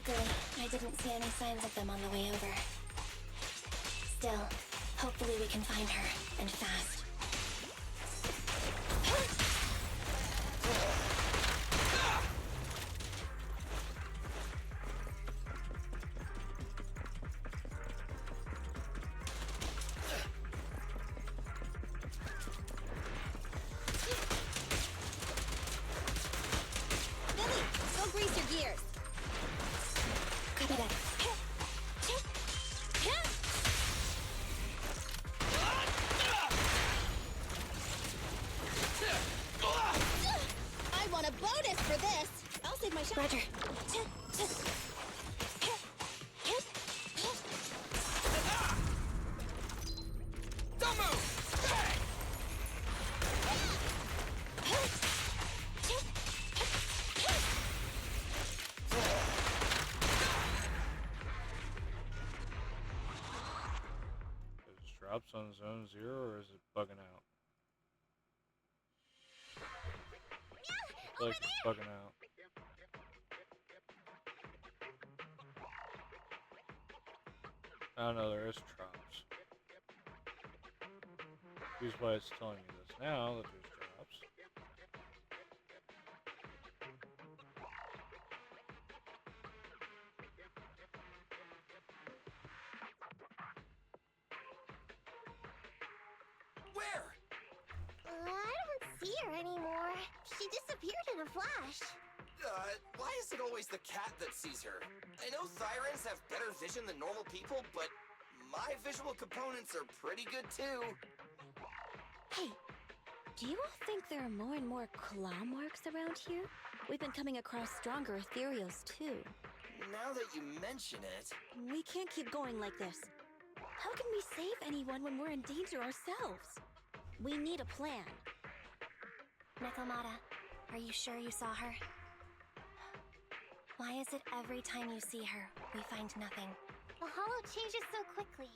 Luckily, I didn't see any signs of them on the way over. Still, hopefully we can find her, and fast. Grease your gears. Copy that. I want a bonus for this. I'll save my shot. Roger. Don't move! Bang! Drops on zone 0, or is it bugging out? It's like it's bugging out. I don't know, there is drops. Here's why it's telling me this now, that there's drops. Where? I don't see her anymore. She disappeared in a flash. Why is it always the cat that sees her? I know Thyrans have better vision than normal people, but my visual components are pretty good too. Hey, do you all think there are more and more claw marks around here? We've been coming across stronger ethereals too. Now that you mention it... We can't keep going like this. How can we save anyone when we're in danger ourselves? We need a plan. Nekomata, are you sure you saw her? Why is it every time you see her, we find nothing? The hollow changes so quickly.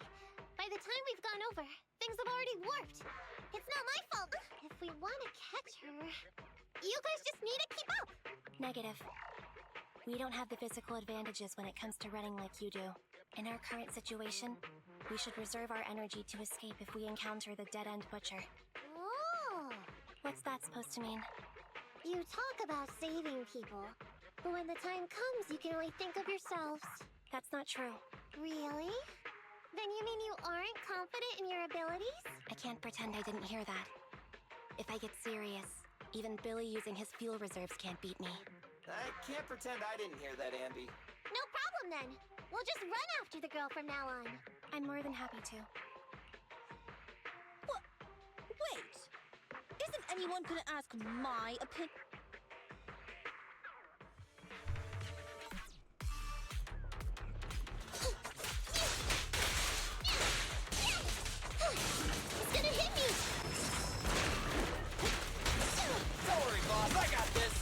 By the time we've gone over, things have already warped. It's not my fault. If we want to catch her, you guys just need to keep up. Negative. We don't have the physical advantages when it comes to running like you do. In our current situation, we should reserve our energy to escape if we encounter the dead-end butcher. Oh! What's that supposed to mean? You talk about saving people, but when the time comes, you can only think of yourselves. That's not true. Really? Then you mean you aren't confident in your abilities? I can't pretend I didn't hear that. If I get serious, even Billy using his fuel reserves can't beat me. I can't pretend I didn't hear that, Ambi. No problem then. We'll just run after the girl from now on. I'm more than happy to. What? Wait! Isn't anyone gonna ask my opinion? It's gonna hit me! Don't worry, boss. I got this.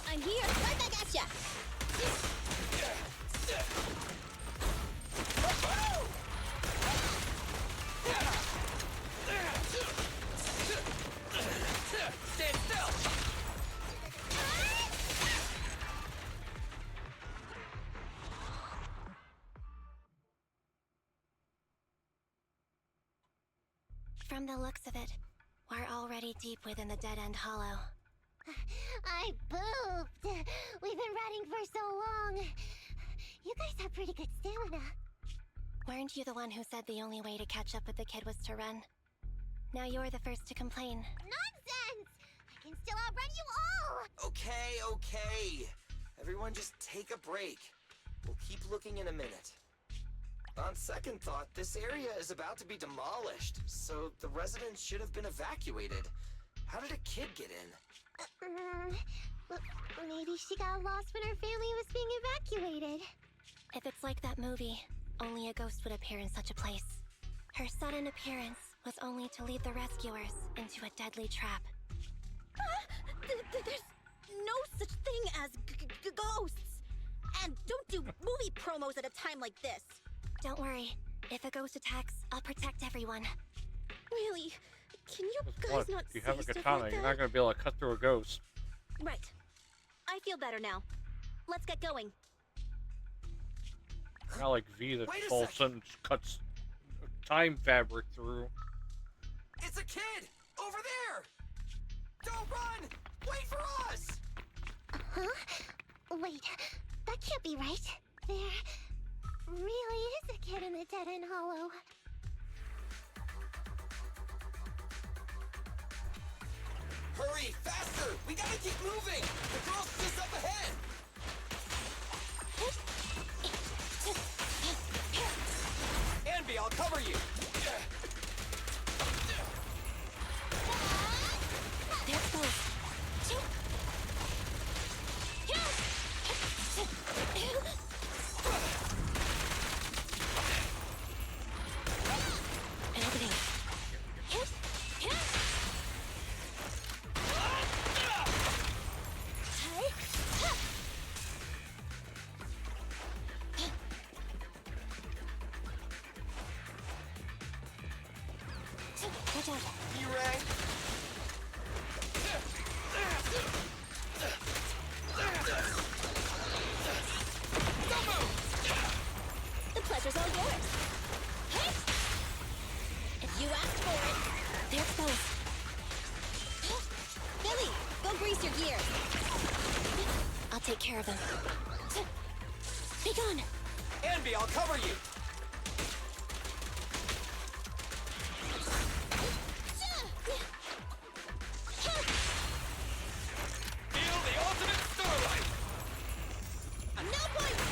I'm here, right back at ya! Stand still! From the looks of it, we're already deep within the dead-end hollow. I pooped! We've been running for so long. You guys have pretty good stamina. Weren't you the one who said the only way to catch up with the kid was to run? Now you're the first to complain. Nonsense! I can still outrun you all! Okay. Everyone just take a break. We'll keep looking in a minute. On second thought, this area is about to be demolished, so the residents should have been evacuated. How did a kid get in? Maybe she got lost when her family was being evacuated. If it's like that movie, only a ghost would appear in such a place. Her sudden appearance was only to lead the rescuers into a deadly trap. There's no such thing as ghosts. do movie promos at a time like this. Don't worry. If a ghost attacks, I'll protect everyone. Really? Can you Just guys what? not If you say have a stuff katana, like you're that? not gonna be able to cut through a ghost. Right. I feel better now. Let's get going. Not like V that Wait a all of a second. sudden just cuts time fabric through. It's a kid! Over there! Don't run! Wait for us! Huh? Wait, that can't be right. There really is a kid in the Dead End Hollow. Hurry, faster! We gotta keep moving! The girl's just up ahead! Anby, I'll cover you! There's both. Opening. Watch out. You rang? The pleasure's all yours. If you asked for it. There's both. Billy, go grease your gears. I'll take care of them. Be gone. Anby, I'll cover you! Feel the ultimate starlight! No points!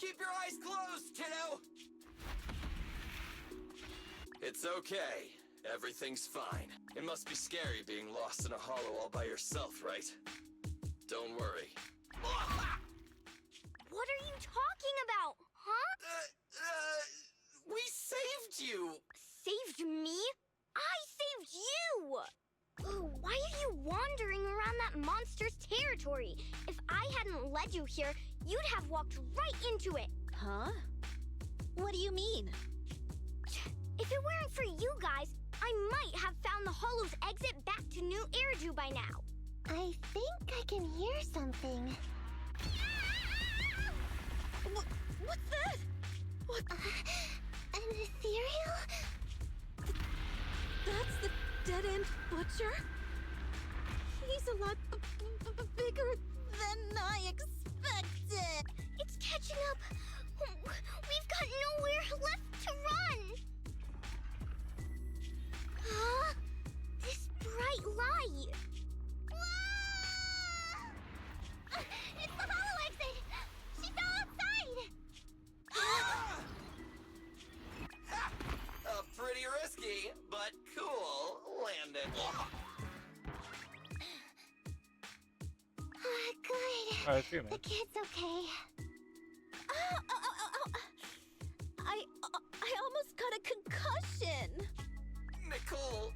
Keep your eyes closed, kiddo! It's okay. Everything's fine. It must be scary being lost in a hollow all by yourself, right? Don't worry. What are you talking about, huh? We saved you! Saved me? I saved you! Oh, why are you wandering around that monster's territory? If I hadn't led you here, you'd have walked right into it. Huh? What do you mean? If it weren't for you guys, I might have found the Hollow's exit back to New Eridu by now. I think I can hear something. What's that? What? An ethereal? That's the dead-end butcher? He's a lot bigger than I expected. It's catching up. We've got nowhere left to run. Huh? This bright light. Ah! It's the hollow exit. She fell outside. Ha! Pretty risky, but cool. Landed. Good. Alright, see you, The man. kid's okay. I almost got a concussion. Nicole!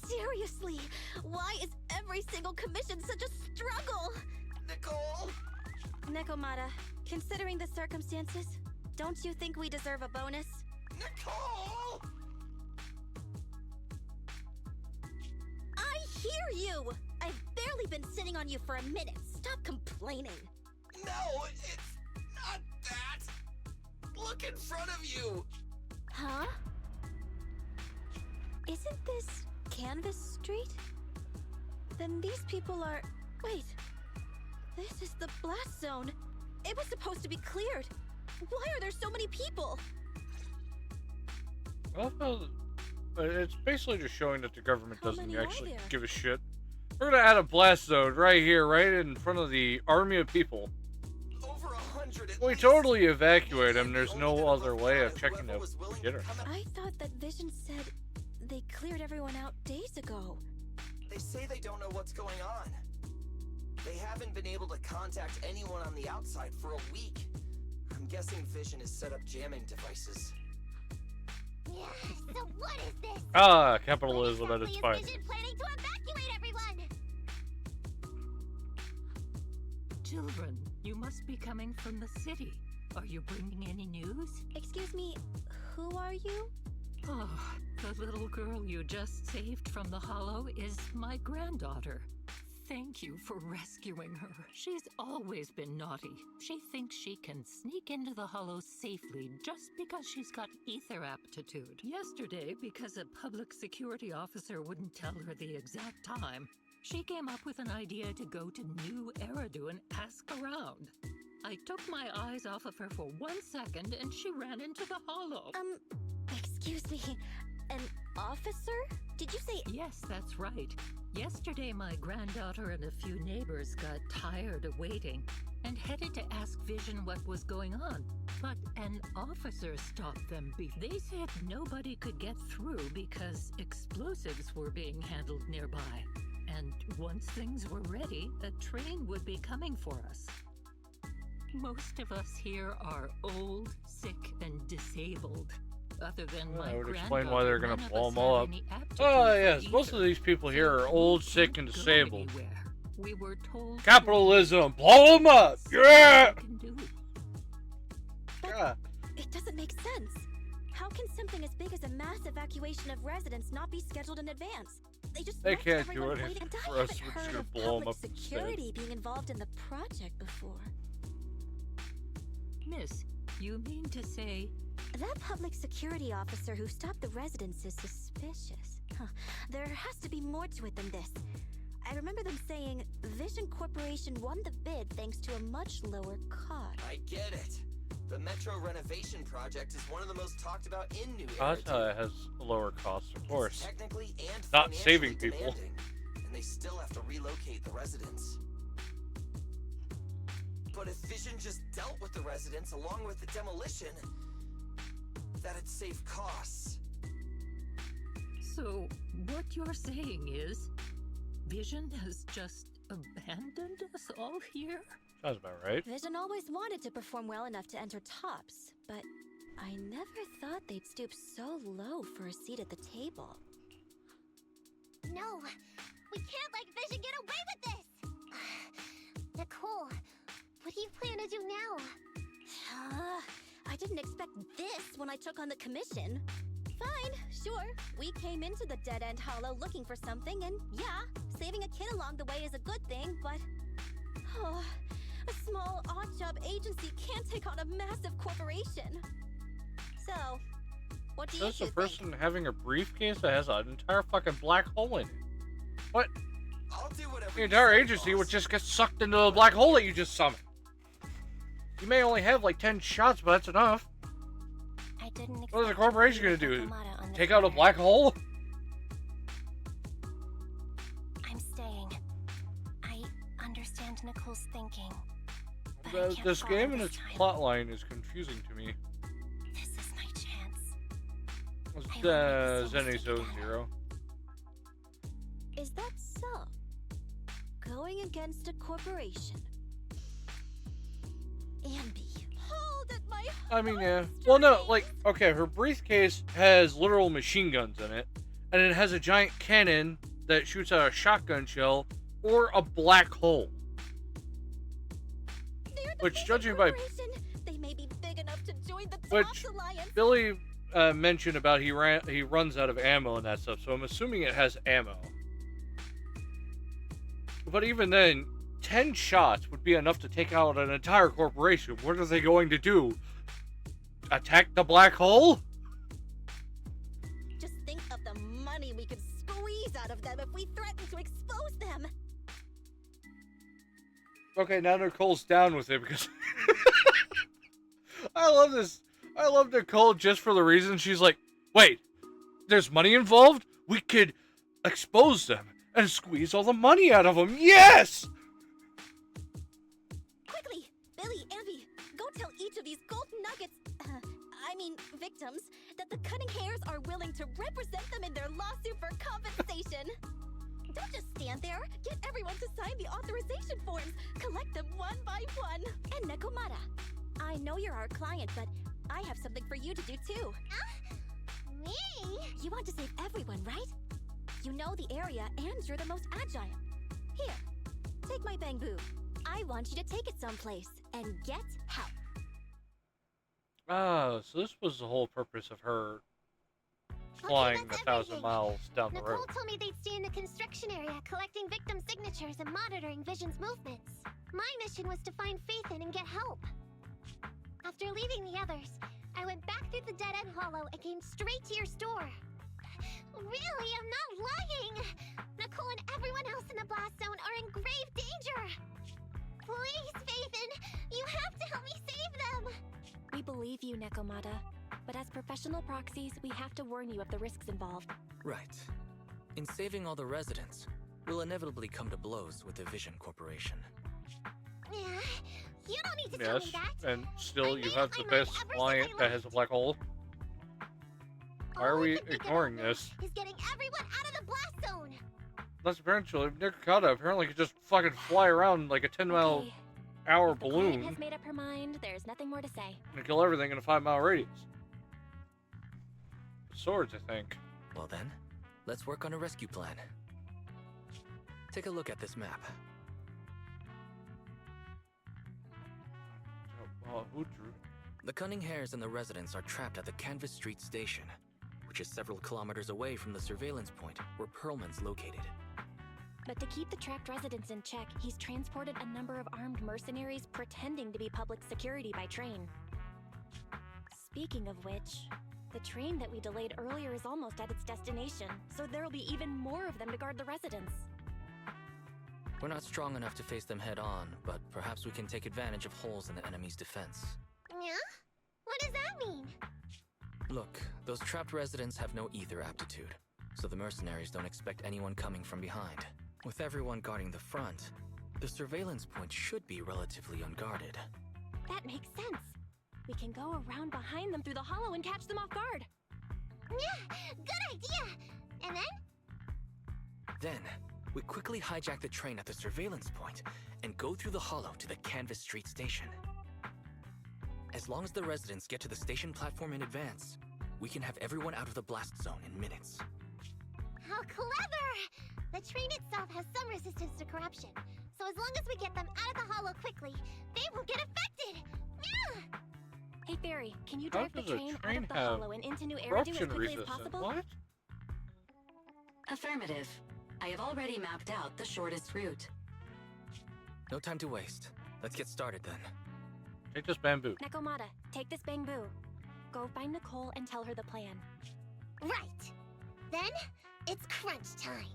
Seriously, why is every single commission such a struggle? Nicole! Nekomata, considering the circumstances, don't you think we deserve a bonus? Nicole! I hear you! I've barely been sitting on you for a minute. Stop complaining. No, it's not that! Look in front of you! Huh? Isn't this Canvas Street? Then these people are... Wait. This is the blast zone. It was supposed to be cleared. Why are there so many people? Well, it's basically just showing that the government How doesn't many are actually there? give a shit. We're gonna add a blast zone right here, right in front of the army of people. Over 100 at We least. totally evacuate them. And There's the no only other other way reply of checking whoever to was willing get to her. come out- I thought that Vision said they cleared everyone out days ago. They say they don't know what's going on. They haven't been able to contact anyone on the outside for a week. I'm guessing Vision has set up jamming devices. Yeah, so So what is this? Ah, What capitalism at exactly its is finest. Vision planning to evacuate everyone? Children, you must be coming from the city. Are you bringing any news? Excuse me, who are you? Oh, the little girl you just saved from the hollow is my granddaughter. Thank you for rescuing her. She's always been naughty. She thinks she can sneak into the hollow safely just because she's got ether aptitude. Yesterday, because a public security officer wouldn't tell her the exact time, she came up with an idea to go to New Eridu and ask around. I took my eyes off of her for 1 second and she ran into the hollow. Excuse me, an officer? Did you say... Yes, that's right. Yesterday, my granddaughter and a few neighbors got tired of waiting and headed to ask Vision what was going on. But an officer stopped them. They said nobody could get through because explosives were being handled nearby. And once things were ready, a train would be coming for us. Most of us here are old, sick, and disabled. Other than my That would explain why they're gonna none of blow us them all have up. any aptitude Oh, for yes, most of either. these people here are So old, we sick, and can't go disabled. anywhere. We were told to Capitalism, blow them up! see Yeah! what we can do. God. It doesn't make sense. How can something as big as a mass evacuation of residents not be scheduled in advance? They They can't do everyone anything waiting. And for I us, haven't we're just heard gonna of blow 'em public up instead. security being involved in the project before. Miss, you mean to say That public security officer who stopped the residents is suspicious. Huh. There has to be more to it than this. I remember them saying Vision Corporation won the bid thanks to a much lower cost. I get it. The metro renovation project is one of the most talked about in New That's how Eridu. it has a lower cost, of It's course. technically and Not financially saving people. demanding, and they still have to relocate the residents. But if Vision just dealt with the residents along with the demolition, that'd save costs. so? What you're saying is, Vision has just abandoned us all here? Sounds about right. Vision always wanted to perform well enough to enter tops, but I never thought they'd stoop so low for a seat at the table. No, we can't let Vision get away with this! Nicole, what do you plan to do now? I didn't expect this when I took on the commission. Fine, sure. We came into the dead-end hollow looking for something, and yeah, saving a kid along the way is a good thing, but... Oh, a small, odd-job agency can't take on a massive corporation. So, what do you That's two the think? person having a briefcase that has an entire fucking black hole in it. What? I'll do whatever The you entire say, agency boss. would just get sucked into the black hole that you just summoned. You may only have like 10 shots, but that's enough. I didn't expect What is the to corporation see gonna do? Nakamata on the Take out a corner. black hole? I'm staying. I understand Nicole's thinking. But I can't This follow game and this its time. plotline is confusing to me. This is my chance. It's I won't make the same Zenny mistake Zone again. Zero. Is that so? Going against a corporation. Ambi, hold at my I mean, yeah. Well, no, like, okay, her briefcase has literal machine guns in it, and it has a giant cannon that shoots out a shotgun shell or a black hole. They're the Which, biggest judging by- corporation. They may be big enough to join the Which- Tops Alliance. Billy mentioned about he runs out of ammo and that stuff, so I'm assuming it has ammo. But even then, 10 shots would be enough to take out an entire corporation. What are they going to do? Attack the black hole? Just think of the money we could squeeze out of them if we threaten to expose them. Okay, now Nicole's down with it because I love this. I love Nicole just for the reason she's like, wait, there's money involved? We could expose them and squeeze all the money out of them. Yes! Quickly, Billy, Ambi, go tell each of these gold nuggets, victims, that the cutting hairs are willing to represent them in their lawsuit for compensation. Don't just stand there. Get everyone to sign the authorization forms. Collect them one by one. And Nakomata, I know you're our client, but I have something for you to do too. Me? want to save everyone, right? You know the area and you're the most agile. Here, take my bamboo. I want you to take it someplace and get help. Ah, so this was the whole purpose of her flying that's 1,000 everything. miles down the Nicole road. told me they'd stay in the construction area, collecting victim signatures and monitoring Vision's movements. My mission was to find Faithin and get help. After leaving the others, I went back through the dead-end hollow and came straight to your store. Really, I'm not lying! Nicole and everyone else in the blast zone are in grave danger! Please, Faithin, you have to help me save them! We believe you, Nekomata. But as professional proxies, we have to warn you of the risks involved. Right. In saving all the residents, we'll inevitably come to blows with the Vision Corporation. Yeah, you don't need to tell Yes, me that. and still I you made have up the my mind best ever since client I that has a black hole. Why are All I we can think ignoring about now this? Is getting everyone out of the blast zone. That's apparently Nikokata apparently could just fucking fly around like a 10-mile Okay, hour if the client balloon has made up her mind, there's nothing more to say. and kill everything in a 5-mile radius. Swords, I think. Well then, let's work on a rescue plan. Take a look at this map. Who drew? The Cunning Hares and the residents are trapped at the Canvas Street station, which is several kilometers away from the surveillance point where Pearlman's located. But to keep the trapped residents in check, he's transported a number of armed mercenaries pretending to be public security by train. Speaking of which, the train that we delayed earlier is almost at its destination, so there'll be even more of them to guard the residents. We're not strong enough to face them head on, but perhaps we can take advantage of holes in the enemy's defense. Yeah? What does that mean? Look, those trapped residents have no ether aptitude, so the mercenaries don't expect anyone coming from behind. With everyone guarding the front, the surveillance point should be relatively unguarded. That makes sense. We can go around behind them through the hollow and catch them off guard. Yeah, good idea! And then? Then, we quickly hijack the train at the surveillance point and go through the hollow to the Canvas Street station. As long as the residents get to the station platform in advance, we can have everyone out of the blast zone in minutes. How clever! The train itself has some resistance to corruption, so as long as we get them out of the hollow quickly, they won't get affected! Yeah! Hey, Fairy, can you How drive the does a train out train of the have hollow and into New Eridu as Corruption quickly as resistant. possible? What? Affirmative. I have already mapped out the shortest route. No time to waste. Let's get started then. Take this bamboo. Nekomata, take this bamboo. Go find Nicole and tell her the plan. Right! Then, it's crunch time.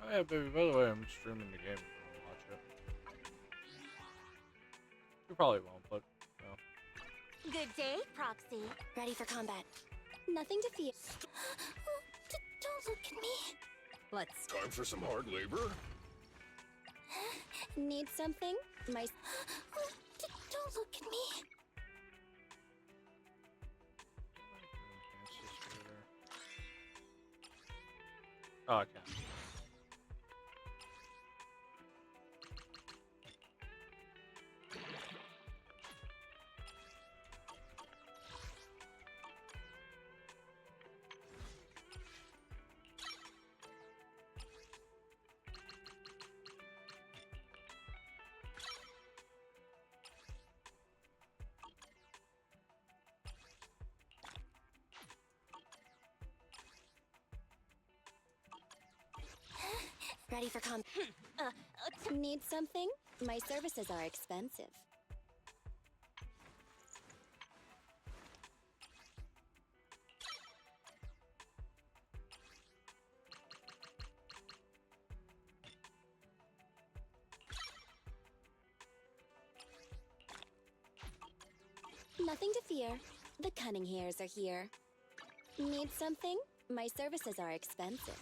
Oh yeah, baby, by the way, I'm streaming the game if you want to watch it. You probably won't, but, you know. Good day, Proxy. Ready for combat. Nothing to fear. Don't look at me. Let's Time for some hard labor? need something. My don't look at me. Oh, okay. Ready for combat. Need something? My services are expensive. Nothing to fear. The Cunning Hares are here. Need something? My services are expensive.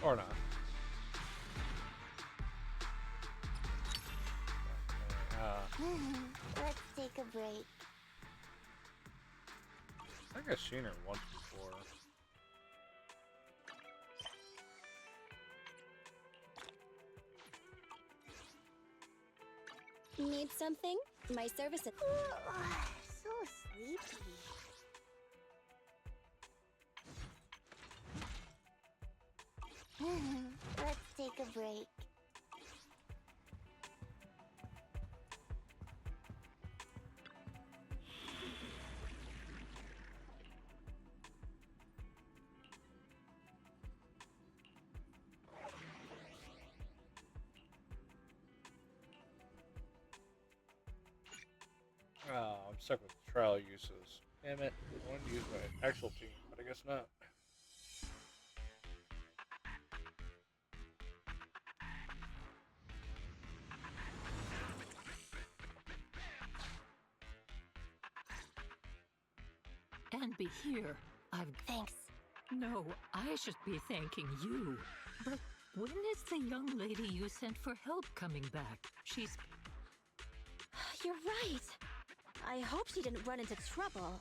Or not. Let's take a break. I think I've seen her once before. Need something? My service is... So sleepy. Let's take a break. Oh, I'm stuck with trial uses. Damn it. I wanted to use my actual team, but I guess not. And be here. Thanks. No, I should be thanking you. But when is the young lady you sent for help coming back? She's... You're right. I hope she didn't run into trouble.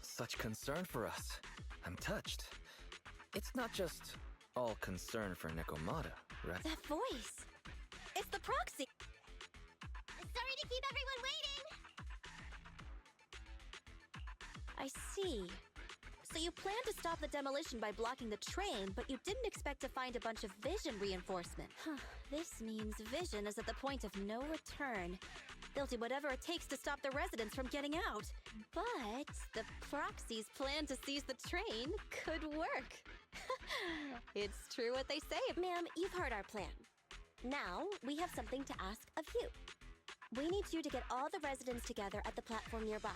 Such concern for us. I'm touched. It's not just all concern for Nekomata, right? That voice. It's the proxy. Sorry to keep everyone waiting. I see. So you planned to stop the demolition by blocking the train, but you didn't expect to find a bunch of vision reinforcement. This means vision is at the point of no return. They'll do whatever it takes to stop the residents from getting out. But the proxy's plan to seize the train could work. It's true what they say. Ma'am, you've heard our plan. Now, we have something to ask of you. We need you to get all the residents together at the platform nearby.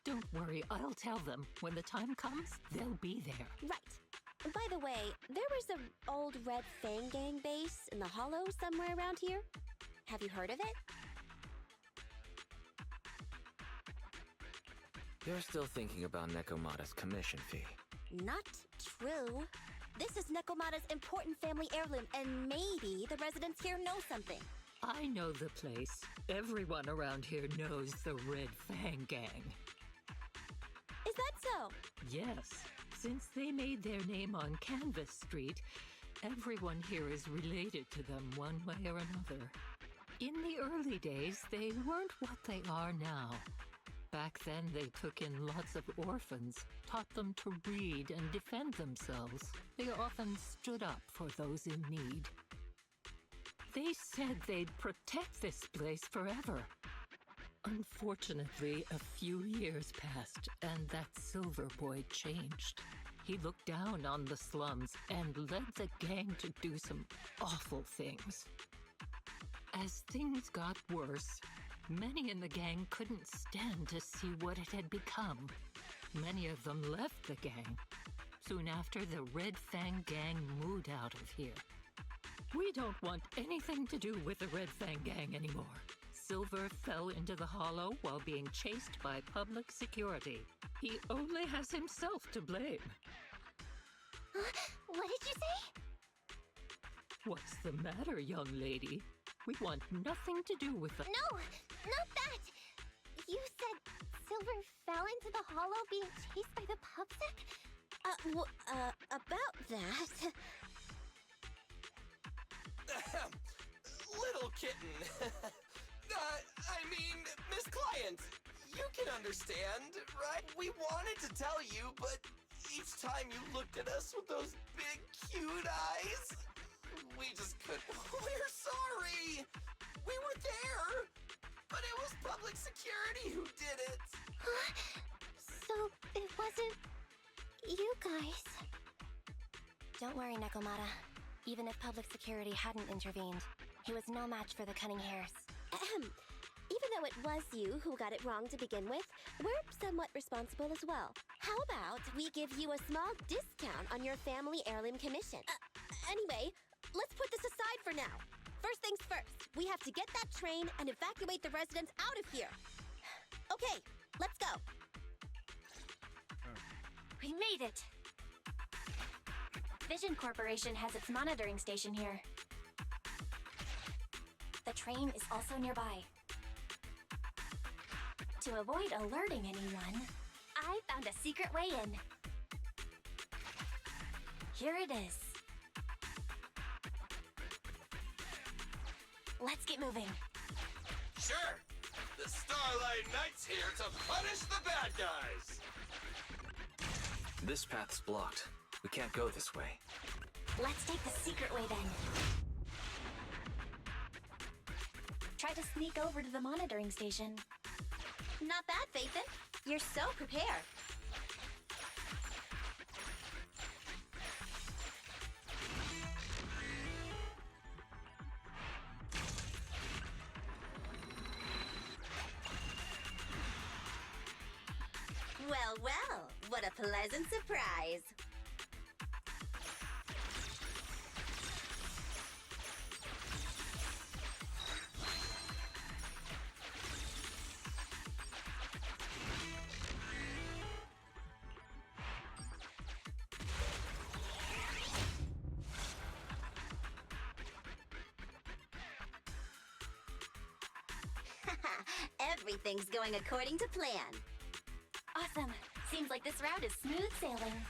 Don't worry, I'll tell them. When the time comes, they'll be there. Right. By the way, there was an old Red Fang Gang base in the Hollow somewhere around here. Have you heard of it? You're still thinking about Nekomata's commission fee. Not true. This is Nekomata's important family heirloom, and maybe the residents here know something. I know the place. Everyone around here knows the Red Fang Gang. Is that so? Yes, since they made their name on Canvas Street, everyone here is related to them one way or another. In the early days, they weren't what they are now. Back then, they took in lots of orphans, taught them to read and defend themselves. They often stood up for those in need. They said they'd protect this place forever. Unfortunately, a few years passed, and that Silver Boy changed. He looked down on the slums and led the gang to do some awful things. As things got worse, many in the gang couldn't stand to see what it had become. Many of them left the gang. Soon after, the Red Fang Gang moved out of here. We don't want anything to do with the Red Fang Gang anymore. Silver fell into the Hollow while being chased by public security. He only has himself to blame. What did you say? What's the matter, young lady? We want nothing to do with the... No, not that! You said Silver fell into the Hollow being chased by the PubSec? About that... Little kitten. I mean, Miss Client, you can understand, right? We wanted to tell you, but each time you looked at us with those big, cute eyes, we just couldn't. We're sorry. We were there, but it was public security who did it. So it wasn't you guys. Don't worry, Nekomata. Even if public security hadn't intervened, he was no match for the cunning hares. Even though it was you who got it wrong to begin with, we're somewhat responsible as well. How about we give you a small discount on your family heirloom commission? Anyway, let's put this aside for now. First things first, we have to get that train and evacuate the residents out of here. Okay, let's go. We made it! Vision Corporation has its monitoring station here. The train is also nearby. To avoid alerting anyone, I found a secret way in. Here it is. Let's get moving. Sure. The Starlight Knight's here to punish the bad guys. This path's blocked. We can't go this way. Let's take the secret way then. Try to sneak over to the monitoring station. Not bad, Phaethon. You're so prepared. Well, well, what a pleasant surprise. Everything's going according to plan. Awesome. Seems like this route is smooth sailing.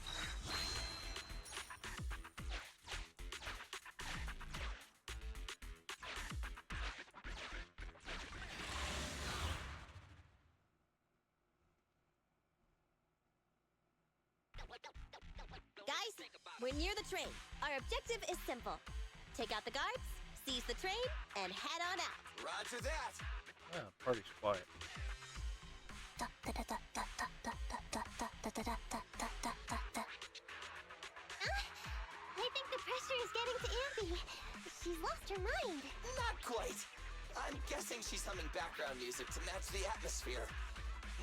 Guys, we're near the train. Our objective is simple. Take out the guards, seize the train, and head on out. Roger that. Yeah, party's quiet. I think the pressure is getting to Ambi. She's lost her mind. Not quite. I'm guessing she's humming background music to match the atmosphere.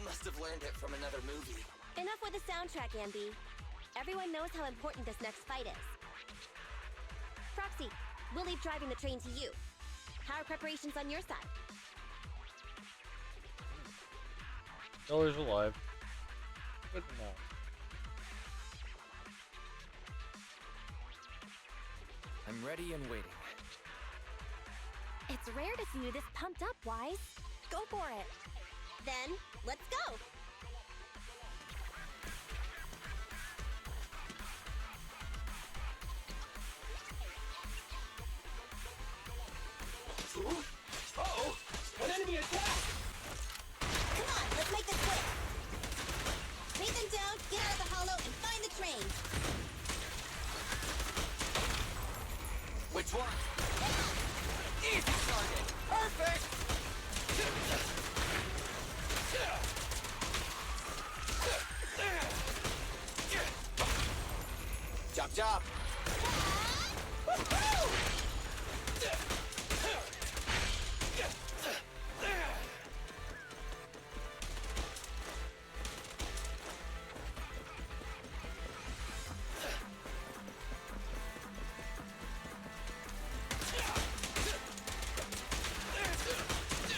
Must have learned it from another movie. Enough with the soundtrack, Ambi. Everyone knows how important this next fight is. Proxy, we'll leave driving the train to you. How are preparations on your side? Miller's alive. Good to know. I'm ready and waiting. It's rare to see you this pumped up, Wise. Go for it. Then, let's go! Uh-oh! An enemy attack! Come on, let's make this quick! Take them down, get out of the hollow, and find the train! Which one? Easy target! Perfect! Chop chop!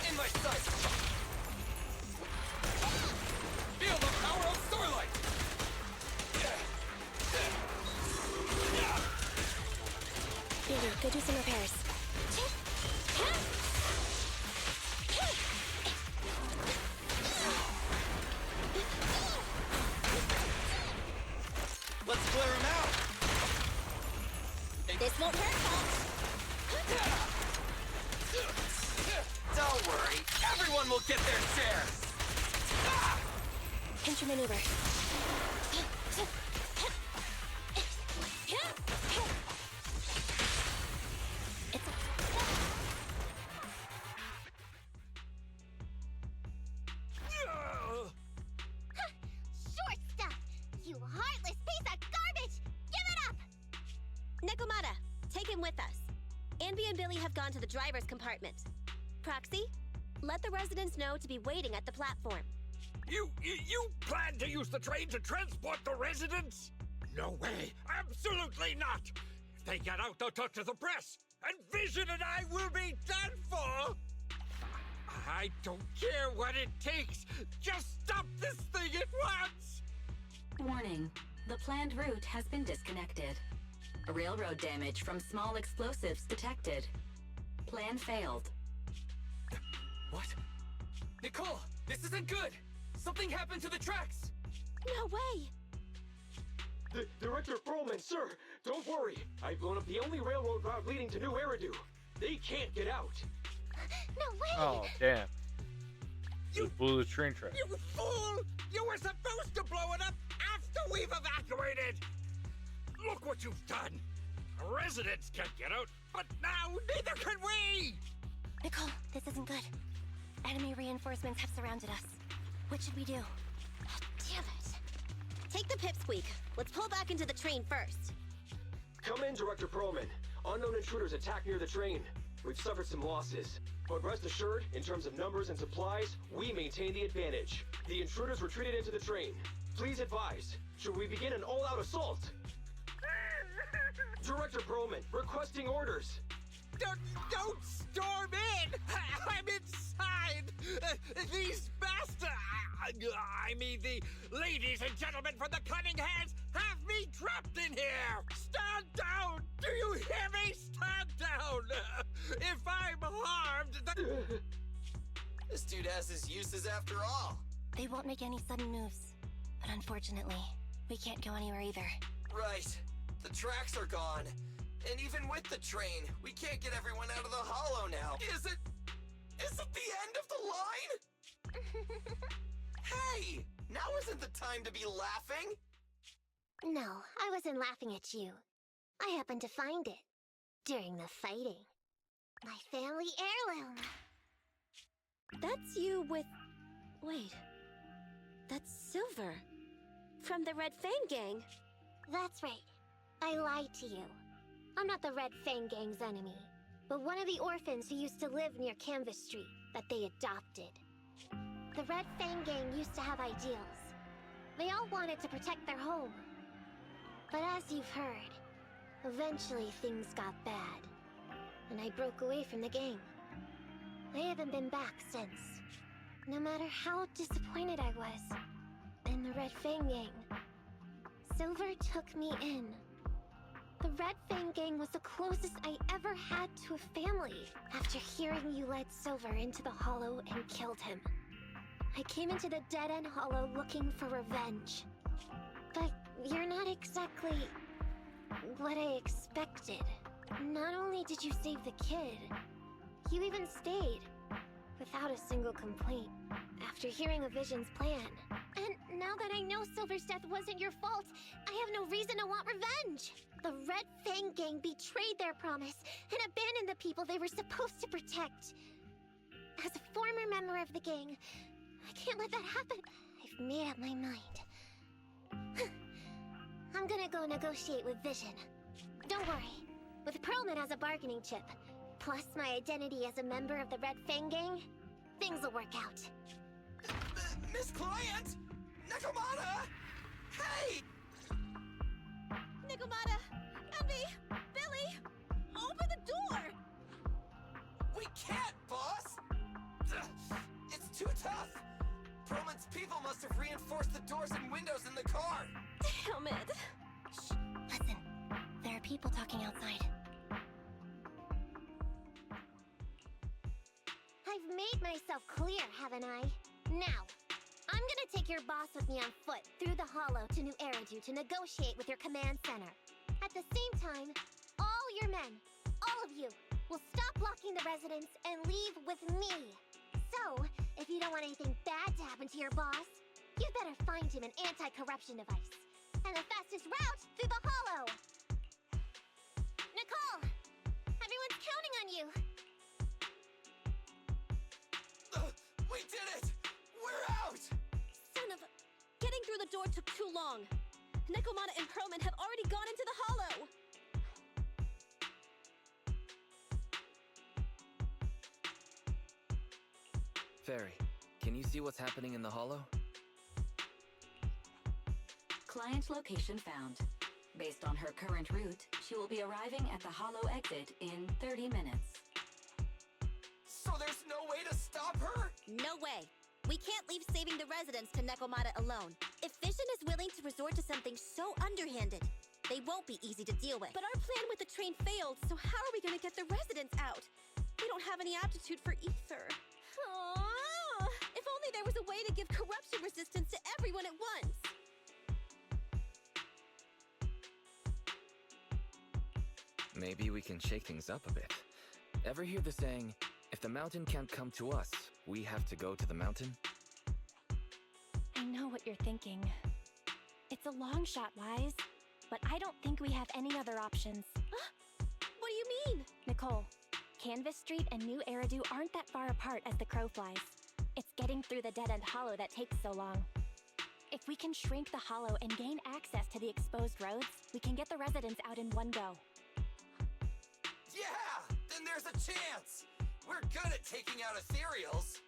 In my sight! Feel the power of Starlight! Andy, go do some repairs. Let's clear him out! This won't hurt, folks! Don't worry, everyone will get their share! Pinch your maneuver. Short stuff! You heartless piece of garbage! Give it up! Nekomata, take him with us. Anby and Billy have gone to the driver's compartment. Proxy, let the residents know to be waiting at the platform. You plan to use the train to transport the residents? No way! Absolutely not! If they get out, they'll talk to the press. and Vision and I will be done for! I don't care what it takes! Just stop this thing at once! Warning. The planned route has been disconnected. Railroad damage from small explosives detected. Plan failed. What? Nicole, this isn't good! Something happened to the tracks! No way! Director Perlman, sir, don't worry. I've blown up the only railroad route leading to New Eridu. They can't get out. No way! Oh, damn. You blew the train track. You fool! You were supposed to blow it up after we've evacuated! Look what you've done! Residents can't get out, but now neither can we! Nicole, this isn't good. Enemy reinforcements have surrounded us. What should we do? Oh, damn it. Take the pipsqueak. Let's pull back into the train first. Come in, Director Perlman. Unknown intruders attacked near the train. We've suffered some losses. But rest assured, in terms of numbers and supplies, we maintain the advantage. The intruders retreated into the train. Please advise, should we begin an all-out assault? Director Perlman, requesting orders. Don't storm in! I'm inside! These bastards! I mean, the ladies and gentlemen from the Cunning Hands have me trapped in here! Stand down! Do you hear me? Stand down! If I'm harmed, This dude has his uses after all. They won't make any sudden moves. But unfortunately, we can't go anywhere either. Right. The tracks are gone. And even with the train, we can't get everyone out of the hollow now. Is it the end of the line? Hey! Now isn't the time to be laughing! No, I wasn't laughing at you. I happened to find it. During the fighting. My family heirloom. That's you with... Wait. That's Silver. From the Red Fang Gang. That's right. I lied to you. I'm not the Red Fang Gang's enemy, but one of the orphans who used to live near Canvas Street that they adopted. The Red Fang Gang used to have ideals. They all wanted to protect their home. But as you've heard, eventually things got bad, and I broke away from the gang. I haven't been back since. No matter how disappointed I was in the Red Fang Gang, Silver took me in. The Red Fang Gang was the closest I ever had to a family after hearing you led Silver into the Hollow and killed him. I came into the dead-end Hollow looking for revenge. But you're not exactly what I expected. Not only did you save the kid, you even stayed without a single complaint after hearing of Vision's plan. And now that I know Silver's death wasn't your fault, I have no reason to want revenge. The Red Fang Gang betrayed their promise and abandoned the people they were supposed to protect. As a former member of the gang, I can't let that happen. I've made up my mind. I'm gonna go negotiate with Vision. Don't worry. With Perlman as a bargaining chip, plus my identity as a member of the Red Fang Gang, things will work out. Miss Client! Nakamata! Hey! Nikomata! Envy! Billy! Open the door! We can't, boss! It's too tough! Perlman's people must have reinforced the doors and windows in the car! Damn it! Shh, listen. There are people talking outside. I've made myself clear, haven't I? Now, I'm gonna take your boss with me on foot through the Hollow to New Eridu to negotiate with your command center. At the same time, all your men, all of you, will stop blocking the residents and leave with me. So, if you don't want anything bad to happen to your boss, you'd better find him an anti-corruption device. And the fastest route through the Hollow! Nicole! Everyone's counting on you! We did it! We're out! Son of a... Getting through the door took too long. Nikomata and Perlman have already gone into the Hollow! Fairy, can you see what's happening in the Hollow? Client location found. Based on her current route, She will be arriving at the hollow exit in 30 minutes. So there's no way to stop her? No way. We can't leave saving the residents to Nekomata alone. If Vision is willing to resort to something so underhanded, they won't be easy to deal with. But our plan with the train failed, so how are we gonna get the residents out? We don't have any aptitude for ether. Aww. If only there was a way to give corruption resistance to everyone at once. Maybe we can shake things up a bit. Ever hear the saying, if the mountain can't come to us, we have to go to the mountain? I know what you're thinking. It's a long shot, Wise, but I don't think we have any other options. What do you mean? Nicole, Canvas Street and New Eridu aren't that far apart as the crow flies. It's getting through the dead-end hollow that takes so long. If we can shrink the hollow and gain access to the exposed roads, we can get the residents out in one go. Yeah! Then there's a chance! We're good at taking out ethereals!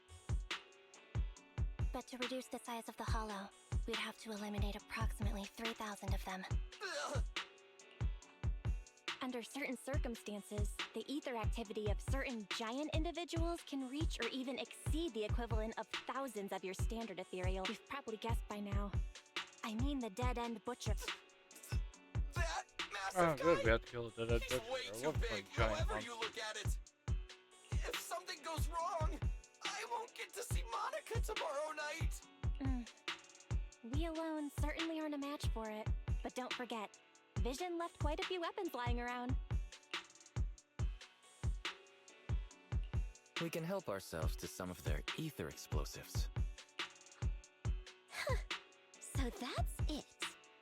But to reduce the size of the hollow, we'd have to eliminate approximately 3,000 of them. Ugh. Under certain circumstances, the ether activity of certain giant individuals can reach or even exceed the equivalent of thousands of your standard ethereal. You've probably guessed by now. I mean the dead-end butcher. That Oh, massive good. guy? We have to kill the dead He's butcher. way I too love big, playing giant however monsters. you look at it. If something goes wrong, I won't get to see Monica tomorrow night. We alone certainly aren't a match for it. But don't forget, Vision left quite a few weapons lying around. We can help ourselves to some of their ether explosives. So that's it.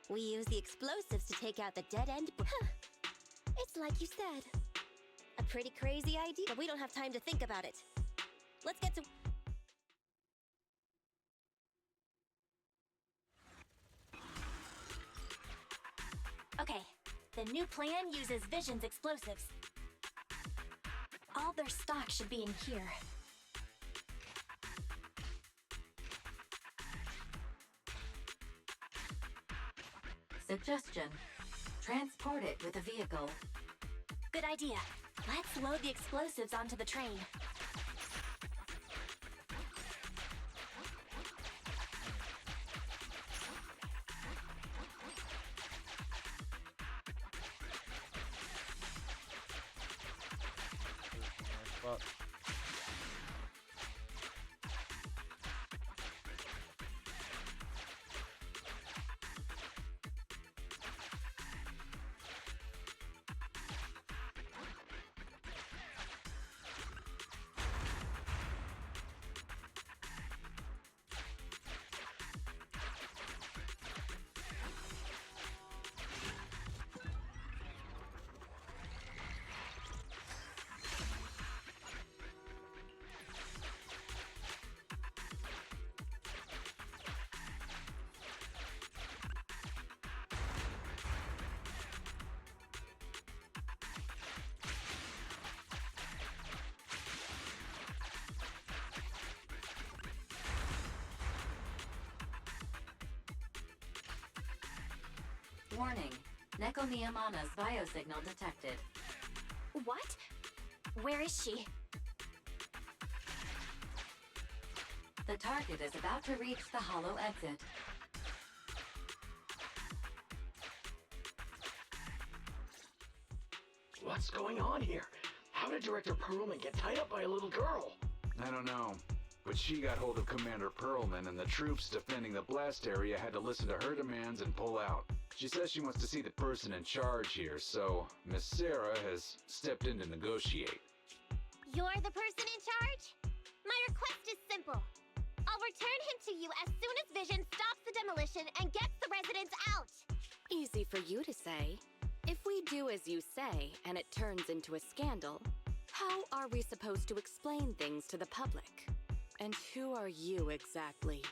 We use the explosives to take out the dead-end. It's like you said. A pretty crazy idea, but we don't have time to think about it. Let's get to... Okay, the new plan uses Vision's explosives. All their stock should be in here. Suggestion. Transport it with a vehicle. Good idea. Let's load the explosives onto the train. But Warning. Neko Miyamana's biosignal detected. What? Where is she? The target is about to reach the hollow exit. What's going on here? How did Director Perlman get tied up by a little girl? I don't know, but she got hold of Commander Perlman, and the troops defending the blast area had to listen to her demands and pull out. She says she wants to see the person in charge here, so Miss Sarah has stepped in to negotiate. You're the person in charge? My request is simple. I'll return him to you as soon as Vision stops the demolition and gets the residents out. Easy for you to say. If we do as you say, and it turns into a scandal, how are we supposed to explain things to the public? And who are you exactly?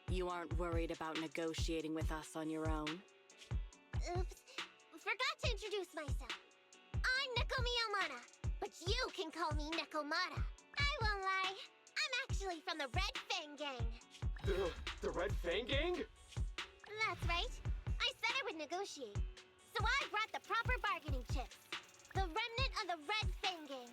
You aren't worried about negotiating with us on your own? Oops. Forgot to introduce myself. I'm Neko Miyamana, but you can call me Nekomata. I won't lie. I'm actually from the Red Fang Gang. The Red Fang Gang? That's right. I said I would negotiate. So So I brought the proper bargaining chips. The remnant of the Red Fang Gang,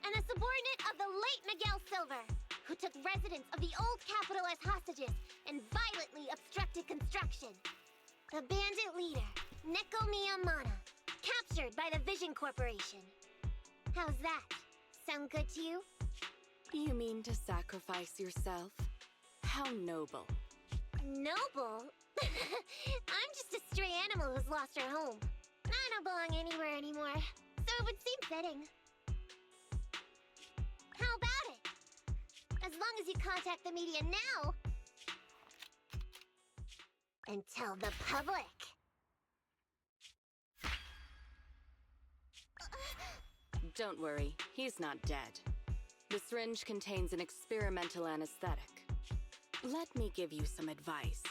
and a subordinate of the late Miguel Silver, who took residents of the old capital as hostages and violently obstructed construction. The bandit leader, Neko Miyamana, captured by the Vision Corporation. How's that? Sound good to you? You mean to sacrifice yourself? How noble. Noble? I'm just a stray animal who's lost her home. I don't belong anywhere anymore, so it would seem fitting. How about it? As long as you contact the media now and tell the public. Don't worry, he's not dead. The syringe contains an experimental anesthetic. Let me give you some advice.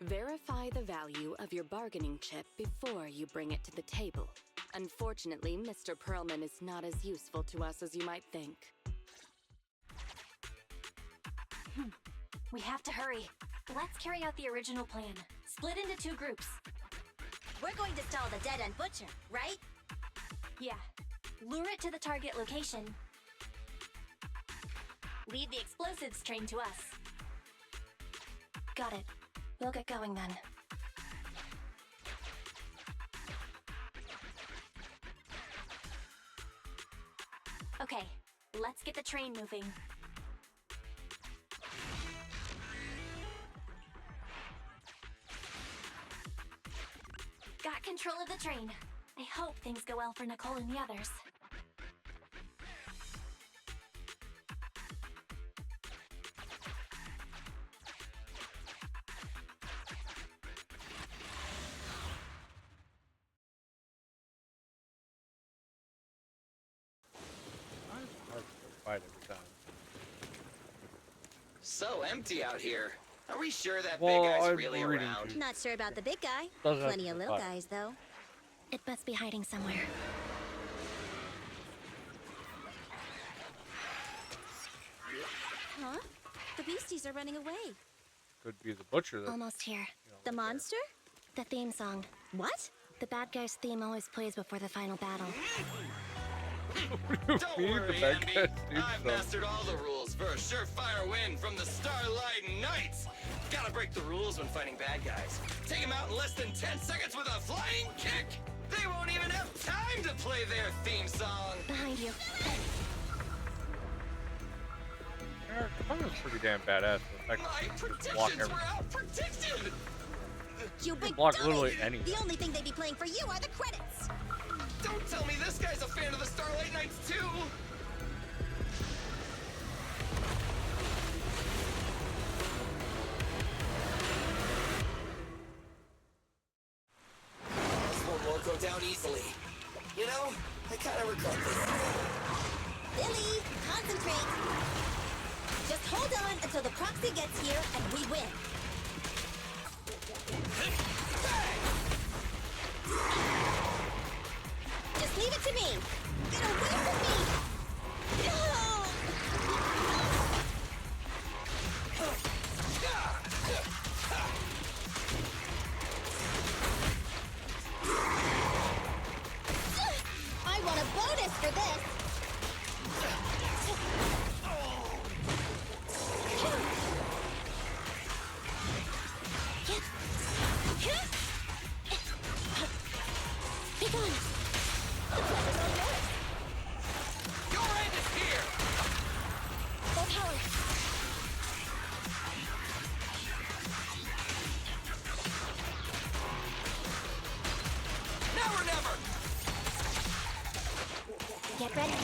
Verify the value of your bargaining chip before you bring it to the table. Unfortunately, Mr. Perlman is not as useful to us as you might think. We have to hurry. Let's carry out the original plan. Split into 2 groups. We're going to stall the dead-end butcher, right? Yeah. Lure it to the target location. Leave the explosives train to us. Got it. We'll get going then. Okay, let's get the train moving. Got control of the train. I hope things go well for Nicole and the others. Fight every time. So empty out here. Are we sure that Well, big guy's I'm really reading around? too. Not sure about the big guy. Doesn't have Plenty to of little fight. guys, though. It must be hiding somewhere. Huh? The beasties are running away. Could be the butcher. That, Almost here. The monster? The theme song. What? The bad guy's theme always plays before the final battle. Don't Me, the worry, bad Andy. guy's theme I've song. mastered all the rules for a surefire win from the Starlight Knights. Gotta break the rules when fighting bad guys. Take them out in less than 10 seconds with a flying kick. They won't even have time to play their theme song. Behind you. Kabuto's pretty damn badass. The fact My that he can just block predictions were everything. out predicted. You big block dummy! literally anything. The only thing they'd be playing for you are the credits! Don't tell me this guy's a fan of the Starlight Knights too. This one won't go down easily. You know, I kind of regret this. Billy, concentrate! Just hold on until the proxy gets here and we win. Just leave it to me! Get away from me! No! I want a bonus for this! Be gone! Your end is here. Full power! Now or never. Get ready.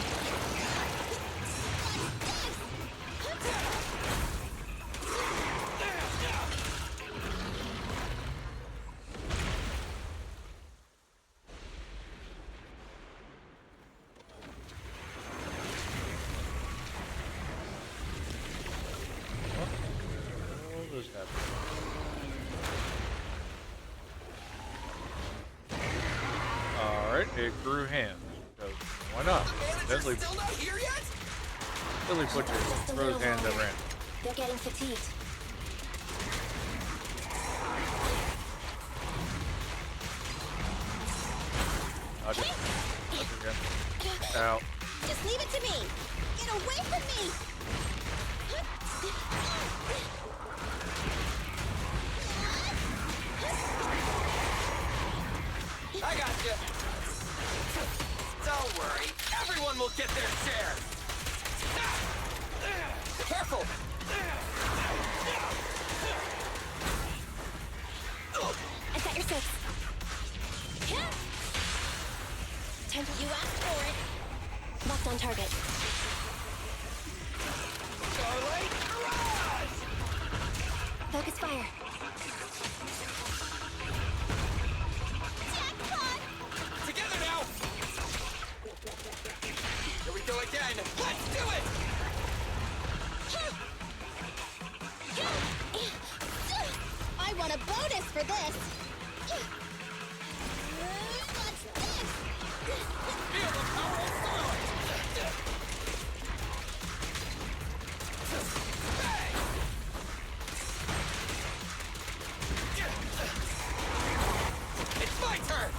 What is happening? Alright, it grew hands. Because why not? The manager's Deadly, still not here yet? deadly butcher Just a throws little hands at longer. random. They're getting fatigued. got you. Don't worry, everyone will get their share. Careful. I've got your six. Time for you asked for it. Locked on target. Starlight Mirage! Focus fire. Jackpot! Together now! Here we go again. Let's do it! I want a bonus for this! What's this? Feel the power of Starlight! Bang! It's my turn!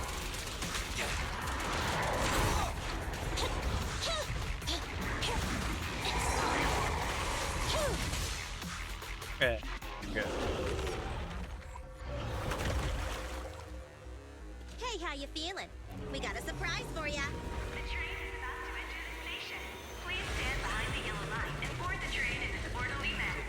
Okay. Good. Hey, how you feeling? We got a surprise for ya. The train is about to enter the station. Please stand behind the yellow line and board the train in an orderly manner.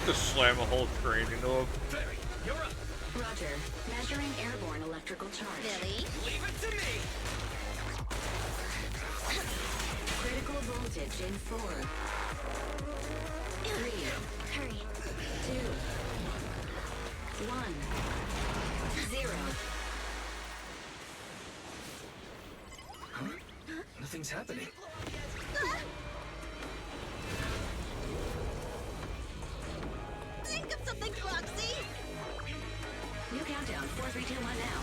Just slam a whole train into him. Barry, you're up! Roger. Measuring airborne electrical charge. Billy? Leave it to me! Critical voltage in 4, 3, Hurry. 2, 1, 0. Huh? Nothing's happening. Think of something, Foxy! New countdown. 4, 3, 2, 1 now.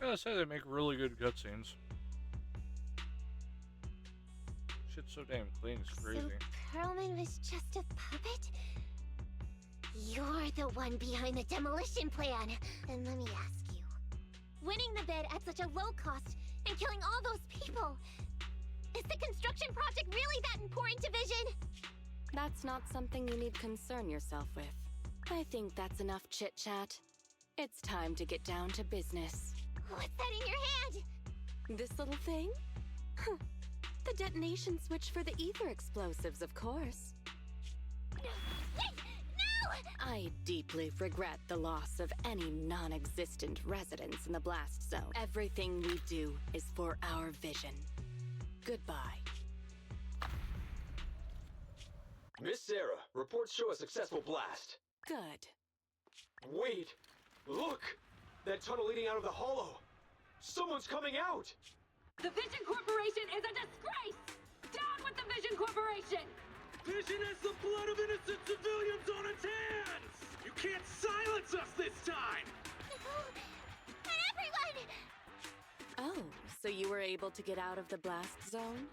I gotta say, they make really good cutscenes. Shit's so damn clean, it's crazy. So Perlman was just a puppet? You're the one behind the demolition plan. And let me ask you. Winning the bid at such a low cost and killing all those people. Is the construction project really that important to Vision? That's not something you need concern yourself with. I think that's enough chit-chat. It's time to get down to business. What's that in your hand? This little thing? Huh. The detonation switch for the ether explosives, of course. Wait! No! I deeply regret the loss of any non-existent residents in the blast zone. Everything we do is for our vision. Goodbye. Miss Sarah, reports show a successful blast. Good. Wait! Look! That tunnel leading out of the hollow! Someone's coming out! The Vision Corporation is a disgrace! Down with the Vision Corporation! Vision has the blood of innocent civilians on its hands! You can't silence us this time! And everyone! Oh, so you were able to get out of the blast zone?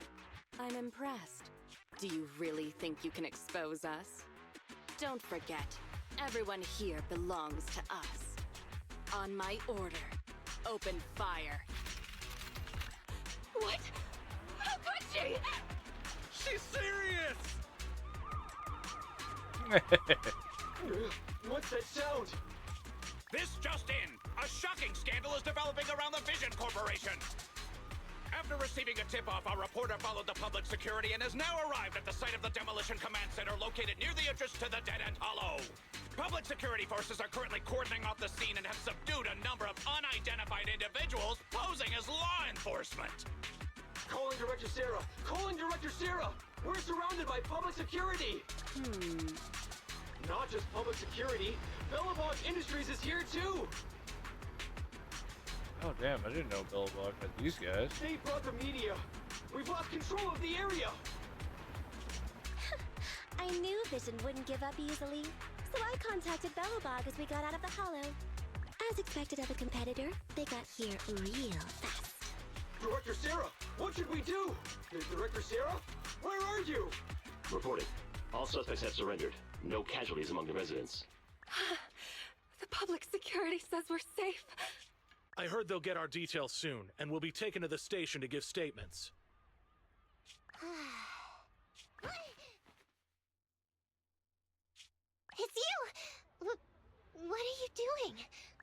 I'm impressed. Do you really think you can expose us? Don't forget, everyone here belongs to us. On my order, open fire. What? How could she? She's serious! What's that sound? This just in! A shocking scandal is developing around the Vision Corporation! After receiving a tip-off, our reporter followed the public security and has now arrived at the site of the Demolition Command Center located near the entrance to the Dead-End Hollow. Public security forces are currently cordoning off the scene and have subdued a number of unidentified individuals posing as law enforcement. Calling Director Sarah! Calling Director Sarah! We're surrounded by public security! Not just public security, Bellabog Industries is here too! Oh damn, I didn't know Bellabog had these guys. They brought the media! We've lost control of the area! I knew Vision wouldn't give up easily, so I contacted Bellabog as we got out of the hollow. As expected of a competitor, they got here real fast. Director Sarah, what should we do? Director Sarah? Where are you? Reporting. All suspects have surrendered. No casualties among the residents. The public security says we're safe. I heard they'll get our details soon, and we'll be taken to the station to give statements. It's you! What are you doing?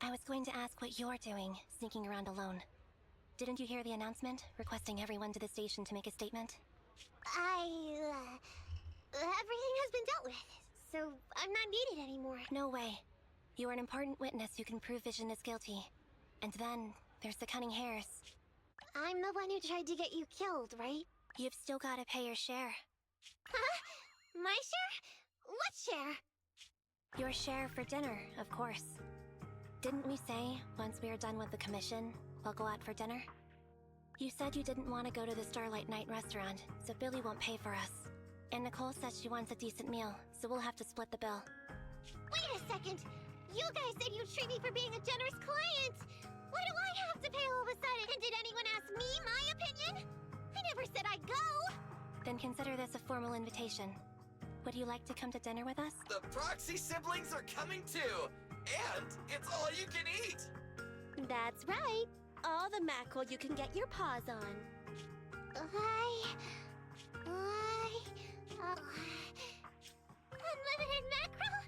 I was going to ask what you're doing, sneaking around alone. Didn't you hear the announcement, requesting everyone to the station to make a statement? Everything has been dealt with, so I'm not needed anymore. No way. You are an important witness who can prove Vision is guilty. And then, there's the Cunning Hares. I'm the one who tried to get you killed, right? You've still gotta pay your share. Huh? My share? What share? Your share for dinner, of course. Didn't we say, once we are done with the commission, we'll go out for dinner? You said you didn't want to go to the Starlight Night restaurant, so Billy won't pay for us. And Nicole says she wants a decent meal, so we'll have to split the bill. Wait a second! You guys said you'd treat me for being a generous client! Why do I have to pay all of a sudden? And did anyone ask me my opinion? I never said I'd go! Then consider this a formal invitation. Would you like to come to dinner with us? The Proxy siblings are coming too! And it's all you can eat! That's right. All the mackerel you can get your paws on. Unlimited mackerel?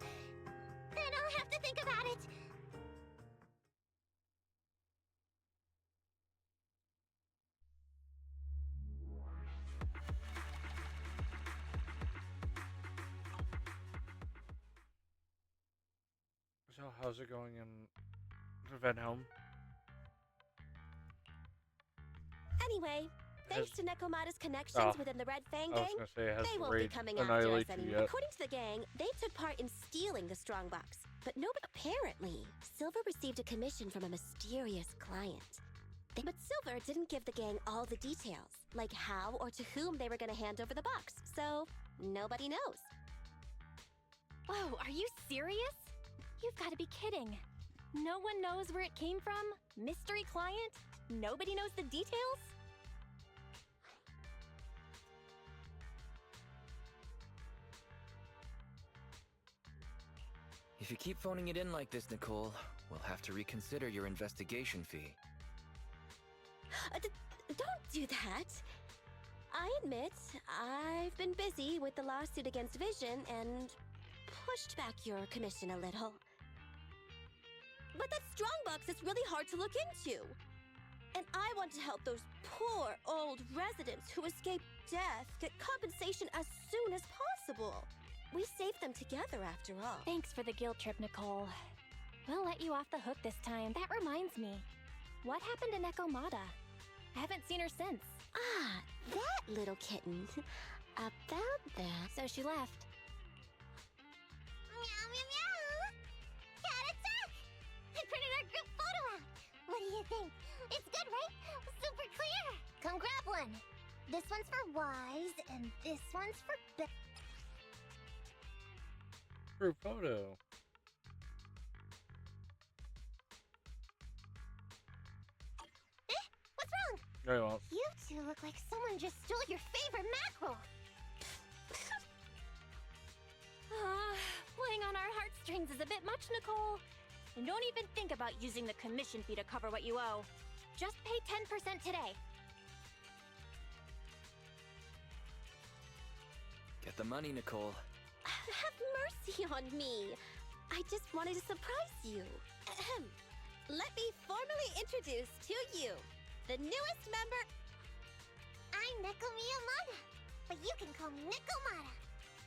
Then I'll have to think about it. So how's it going in Venhelm? Anyway, thanks to Nekomata's connections within the Red Fang I was gang, gonna say, has they the won't be raid coming after us annihilated anymore. yet? According to the gang, they took part in stealing the strongbox. But no, apparently, Silver received a commission from a mysterious client. But Silver didn't give the gang all the details, like how or to whom they were going to hand over the box, so nobody knows. Whoa, are you serious? You've got to be kidding. No one knows where it came from? Mystery client? Nobody knows the details? If you keep phoning it in like this, Nicole, we'll have to reconsider your investigation fee. Don't do that. I admit, I've been busy with the lawsuit against Vision and pushed back your commission a little. But that strongbox is really hard to look into. And I want to help those poor old residents who escaped death get compensation as soon as possible. We saved them together after all. Thanks for the guilt trip, Nicole. We'll let you off the hook this time. That reminds me. What happened to Nekomata? I haven't seen her since. Ah, that little kitten. About that. So she left. Meow, meow, meow! Cat attack! I printed our group photo out. What do you think? It's good, right? Super clear. Come grab one. This one's for wise, and this one's for Group photo. What's wrong? Very well. You two look like someone just stole your favorite mackerel. Playing on our heartstrings is a bit much, Nicole. And don't even think about using the commission fee to cover what you owe. Just pay 10% today. Get the money, Nicole. Have mercy on me. I just wanted to surprise you. Ahem. Let me formally introduce to you the newest member. I'm Neko Miyamada, but you can call me Nekomata.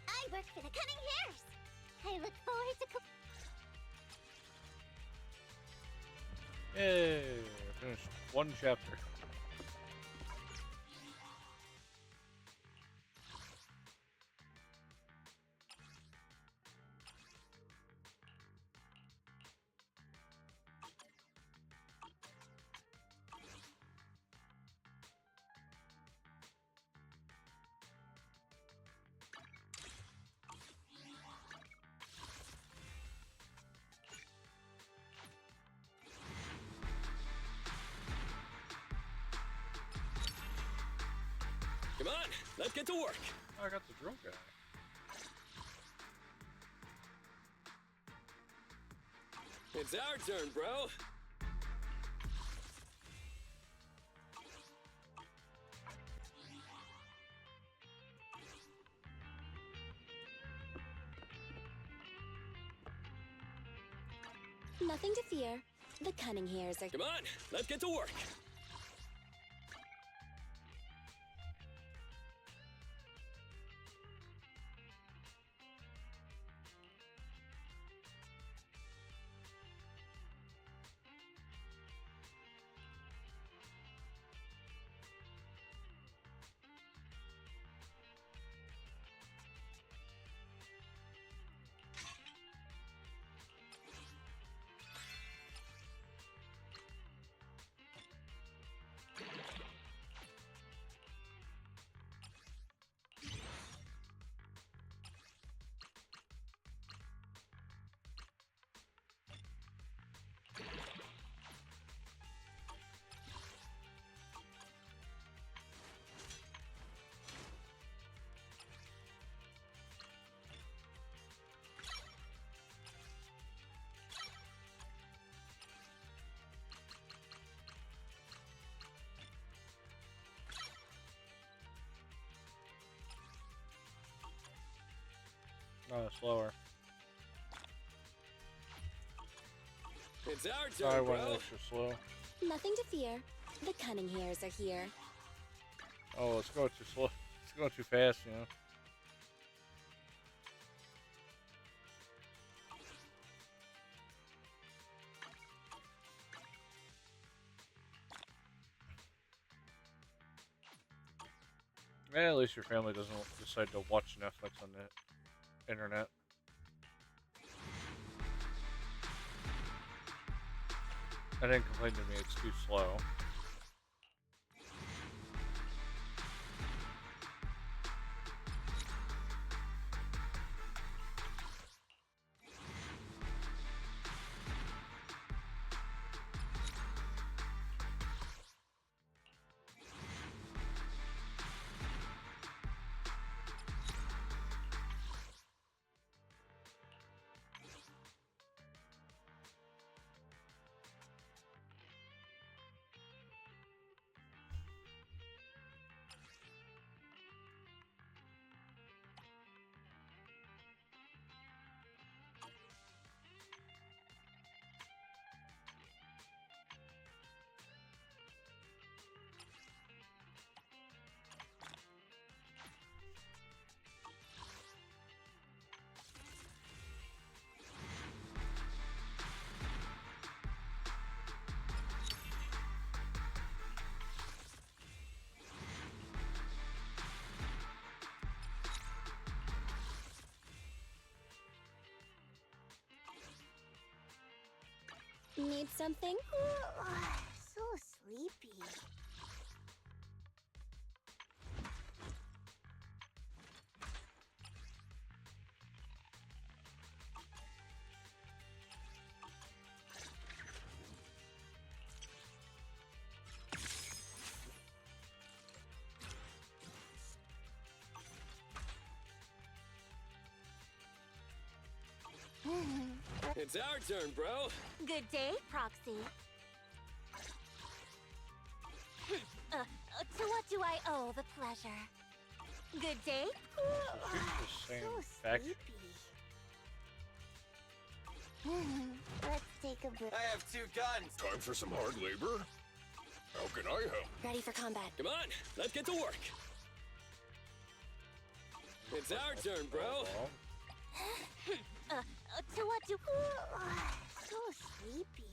I work for the Cunning Hares. I look forward to Yay! Finished one chapter. Come on, let's get to work. Oh, I got the drill guy. It's our turn, bro. Nothing to fear. The cunning hairs are... Come on, let's get to work. Oh, slower. It's our Sorry, turn, went bro. extra slow. Nothing to fear. The cunning hairs are here. Oh, let's go too slow. It's going too fast, you know. Yeah, at least your family doesn't decide to watch Netflix on the internet. And then complain to me it's too slow. Need something? So sleepy. It's our turn, bro. Good day, Proxy. To what do I owe the pleasure? Good day? She's the same fact. Let's take a break. I have 2 guns. Time for some hard labor? How can I help? Ready for combat. Come on, let's get to work. It's our turn, bro. To what do... So sleepy.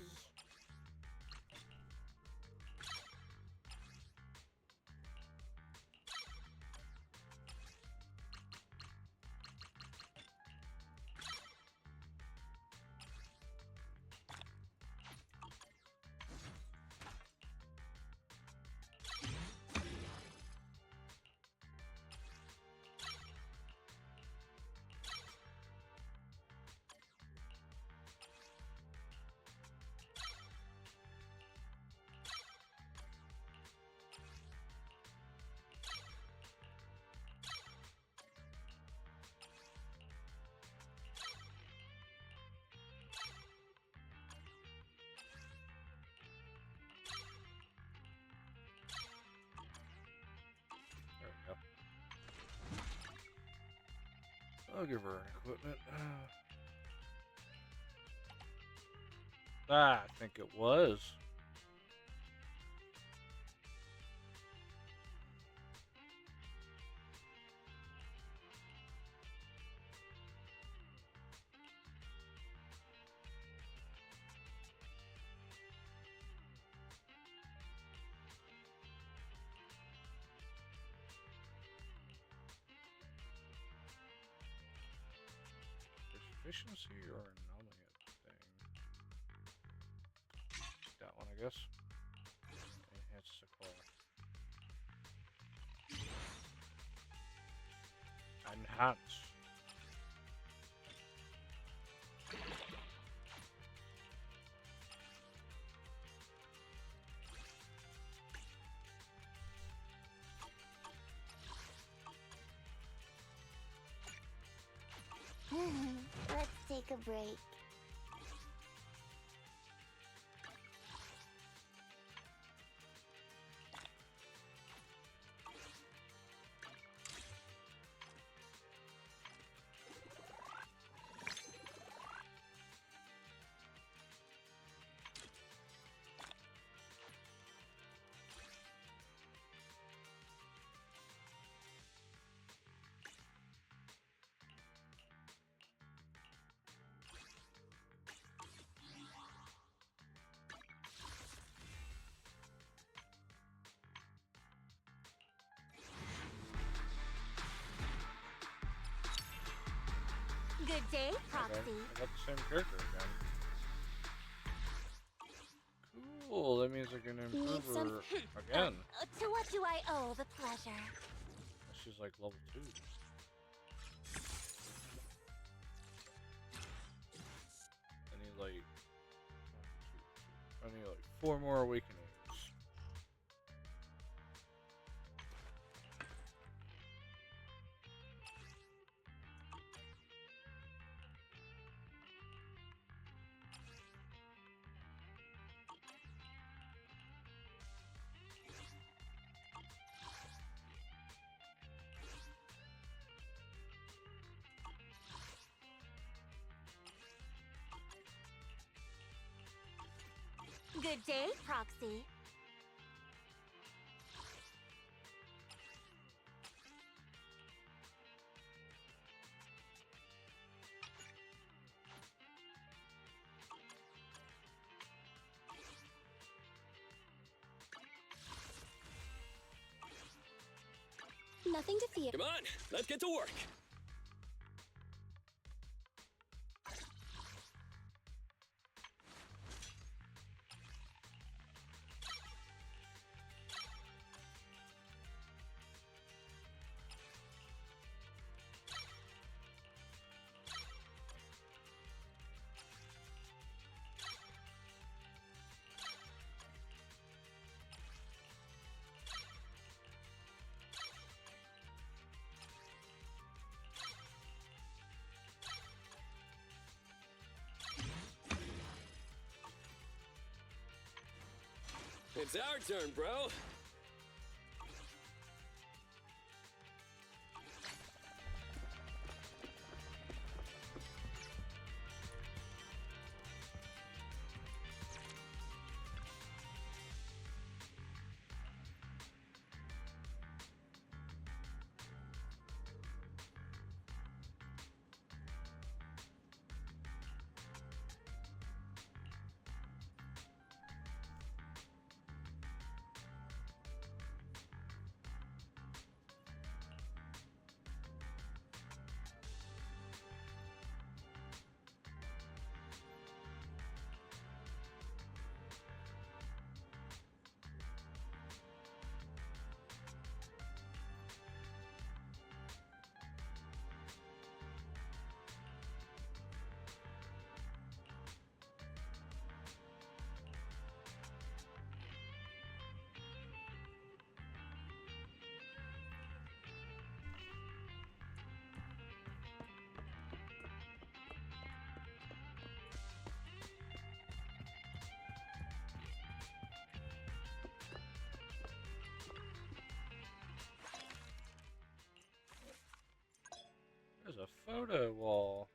I'll give her equipment. Ah, I think it was. Efficiency or anomaly thing? That one, I guess. Enhance the core. Enhance. Let's take a break. Good day, Proxy. I got the same character again. Cool, that means I can improve her again. To what do I owe the pleasure? She's like level 2. I need like 4 more awakenings. Good day, Proxy. Nothing to fear. Come on, let's get to work. It's our turn, bro. There's a photo wall.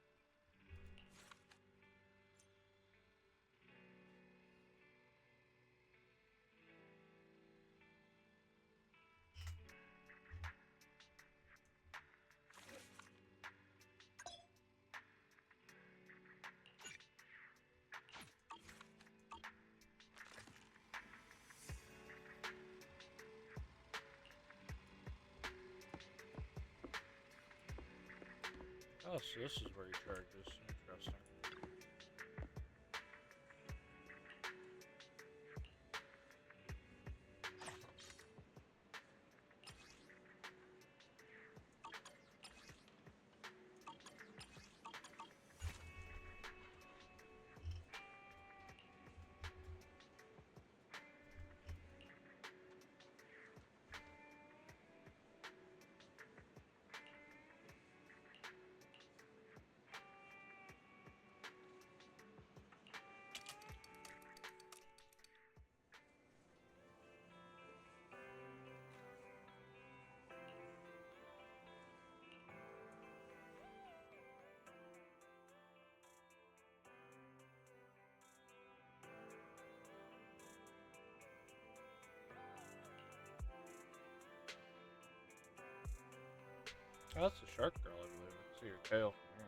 Oh, so this is where he charges. Interesting. Oh, that's the shark girl, I believe. I can see her tail from here.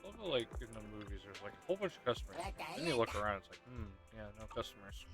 I love how, like, in the movies, there's like a whole bunch of customers. Then you look around, it's like, yeah, no customers.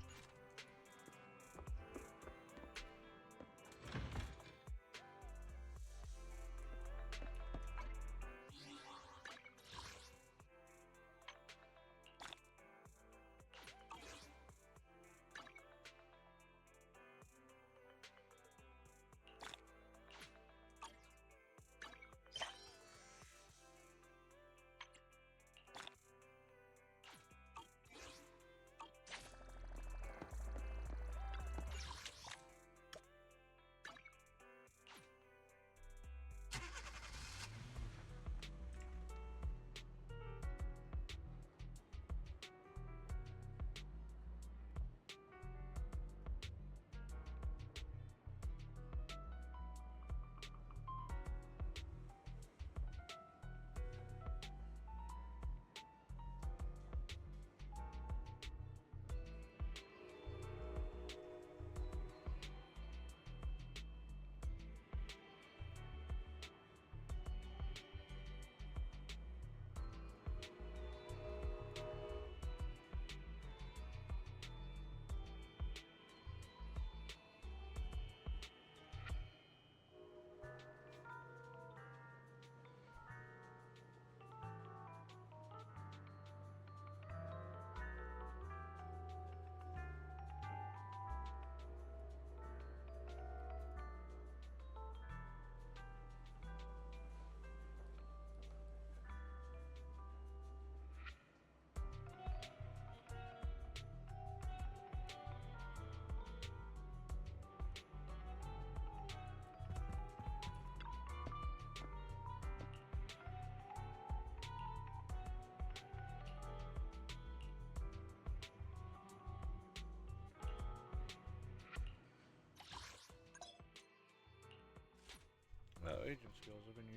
Agent skills. I've been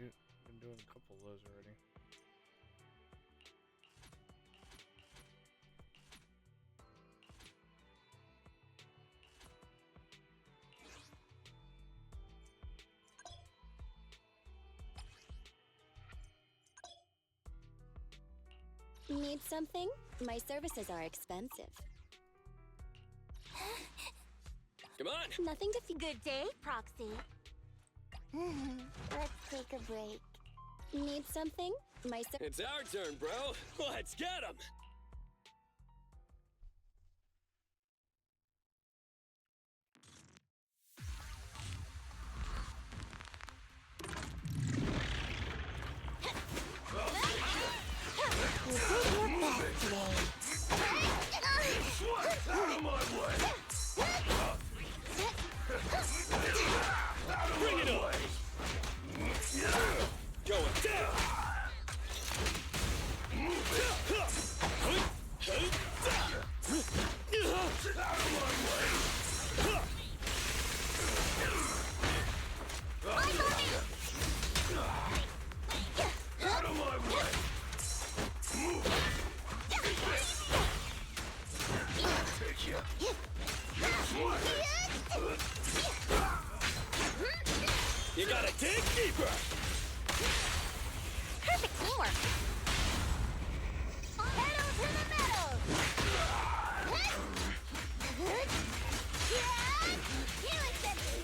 doing a couple of those already. Need something? My services are expensive. Come on! Nothing to good day, Proxy. Let's take a break. Need something? It's our turn, bro! Let's get 'em! You did your best today. Out of my way! Bring it on! Going down! Out of my way! Out of my way! Take you. You gotta dig deeper! Perfect teamwork. Pedal to the metal. You accept it.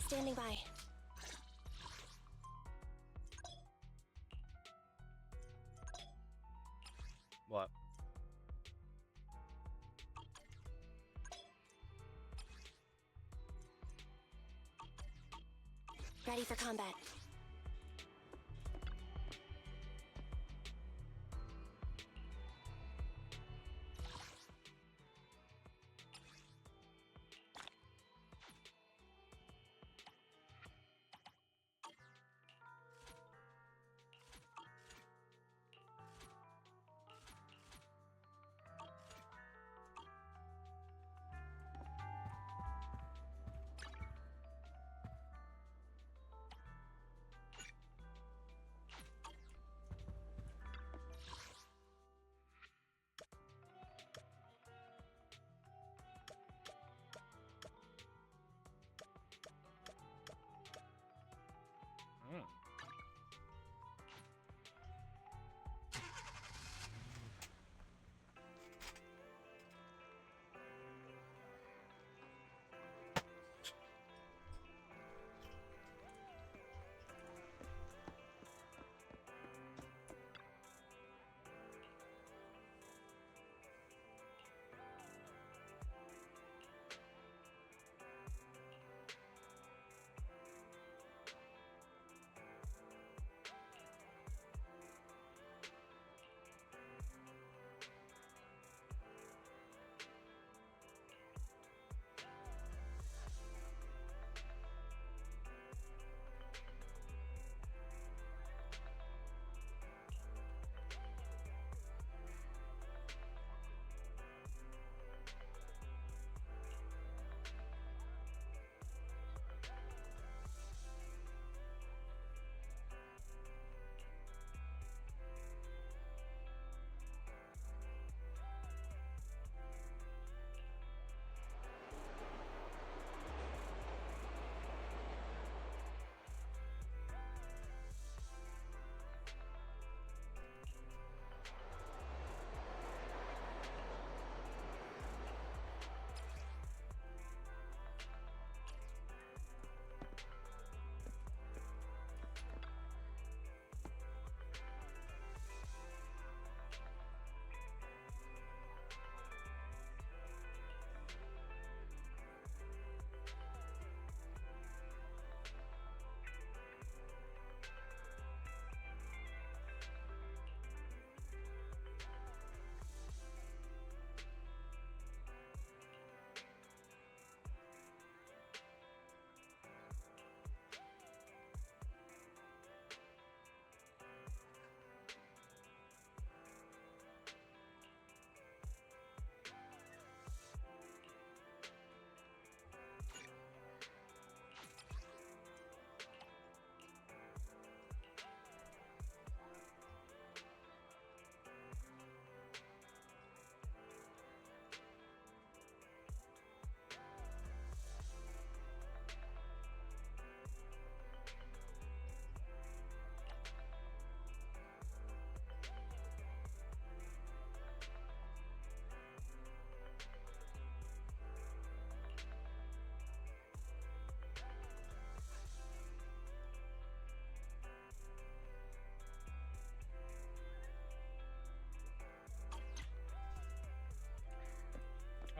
Standing by. What? Ready for combat.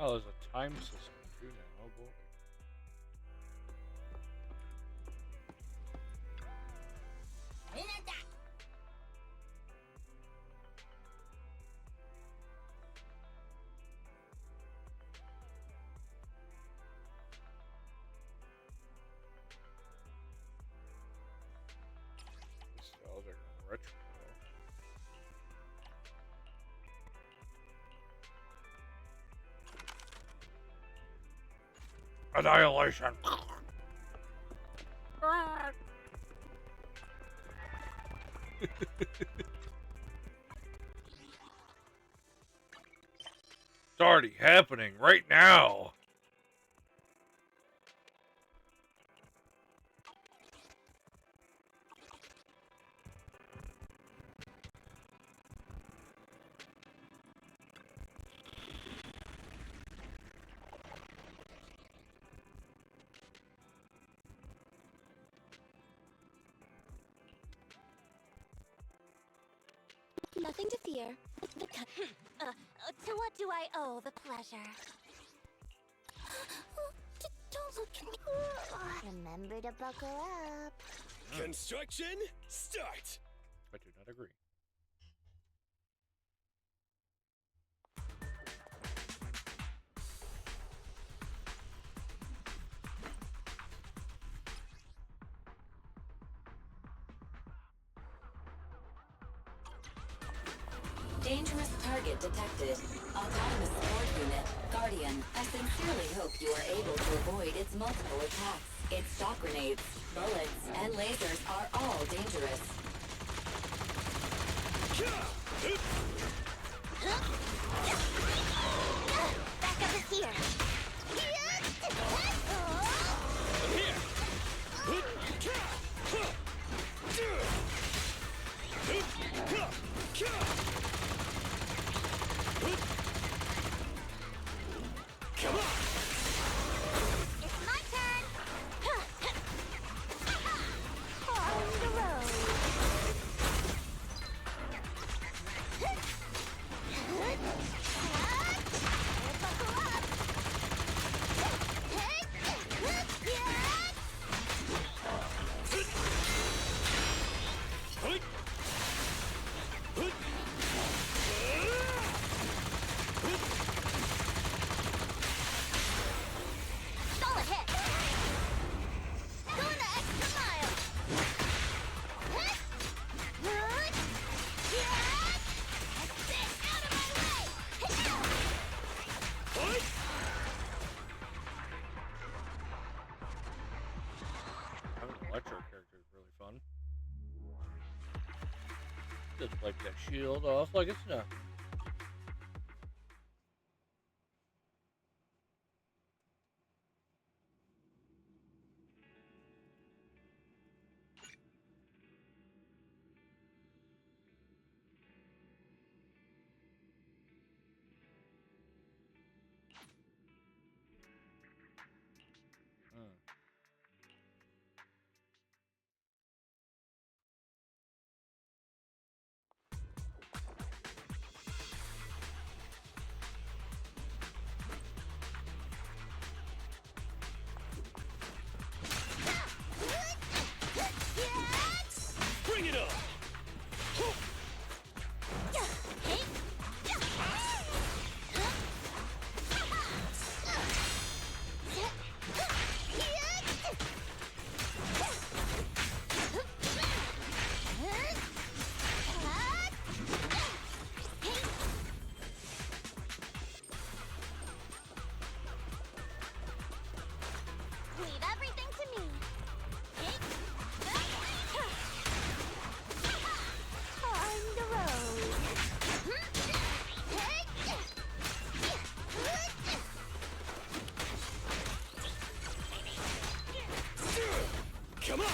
Oh, there's a time system too now. Oh boy. Nostalgic and retro. Annihilation. It's already happening right now. Nothing to fear. To what do I owe the pleasure? Don't look at me. Remember to buckle up. Construction, start! I do not agree. Dangerous target detected. Autonomous support unit, Guardian. I sincerely hope you are able to avoid its multiple attacks. Its shock grenades, bullets, and lasers are all dangerous. Backup is here. Come on! It's my turn. On the road. Buckle up. Solid hit. Going the extra mile. Out of my way. Having an electro character is really fun. Just wipe that shield off like it's nothing. Bring it on! Leave everything to me. On the road. Come on!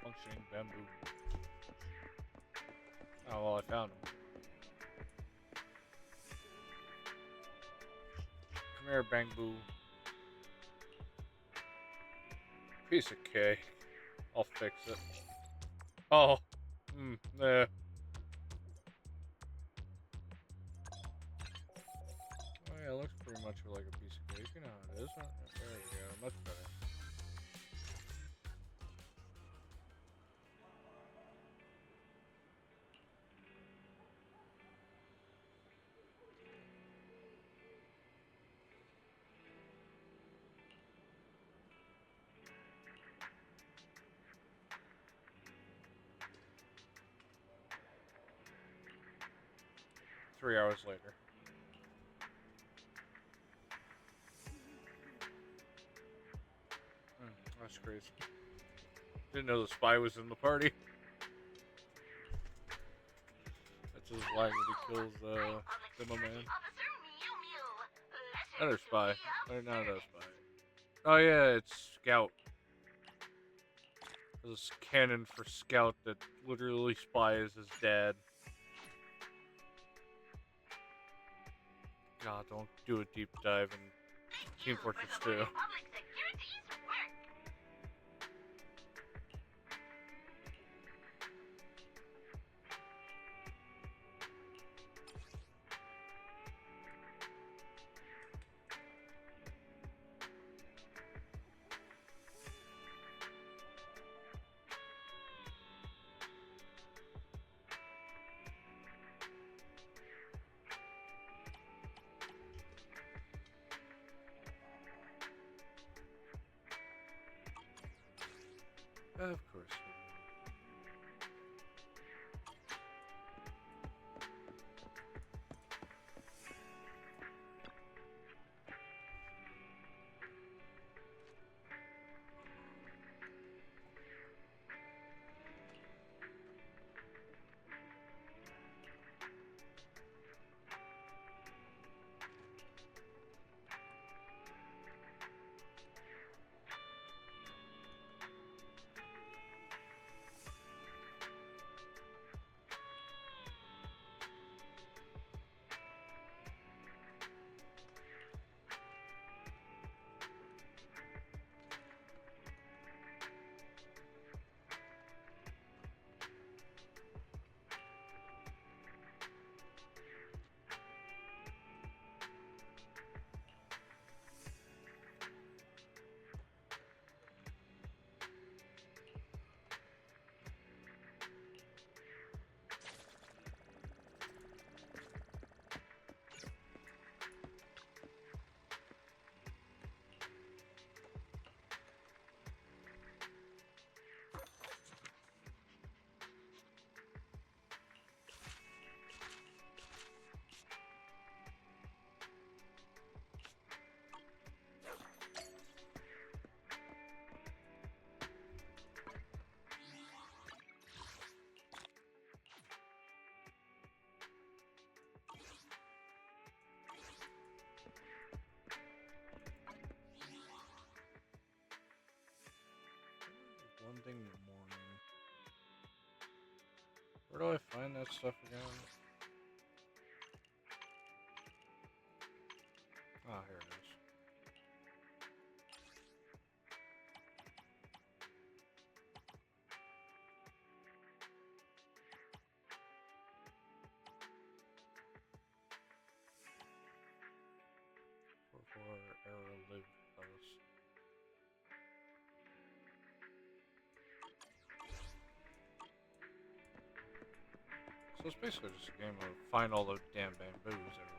Functioning bamboo. Oh, well, I found him. Come here, bamboo. Piece of cake. I'll fix it. Oh. Yeah. Oh, yeah, it looks pretty much like a piece of cake. You know how it is. Huh? There we go. Much better. Three hours later. That's crazy. Didn't know the spy was in the party. That's his line when he kills the man. Another spy. Or not another spy. Oh yeah, it's Scout. There's a cannon for Scout that literally spies his dad. God, don't do a deep dive in Team Fortress 2. Of course. One thing in the morning. Where do I find that stuff again? Ah, here it is. Before error live house. So it's basically just a game of find all the damn bamboos everywhere.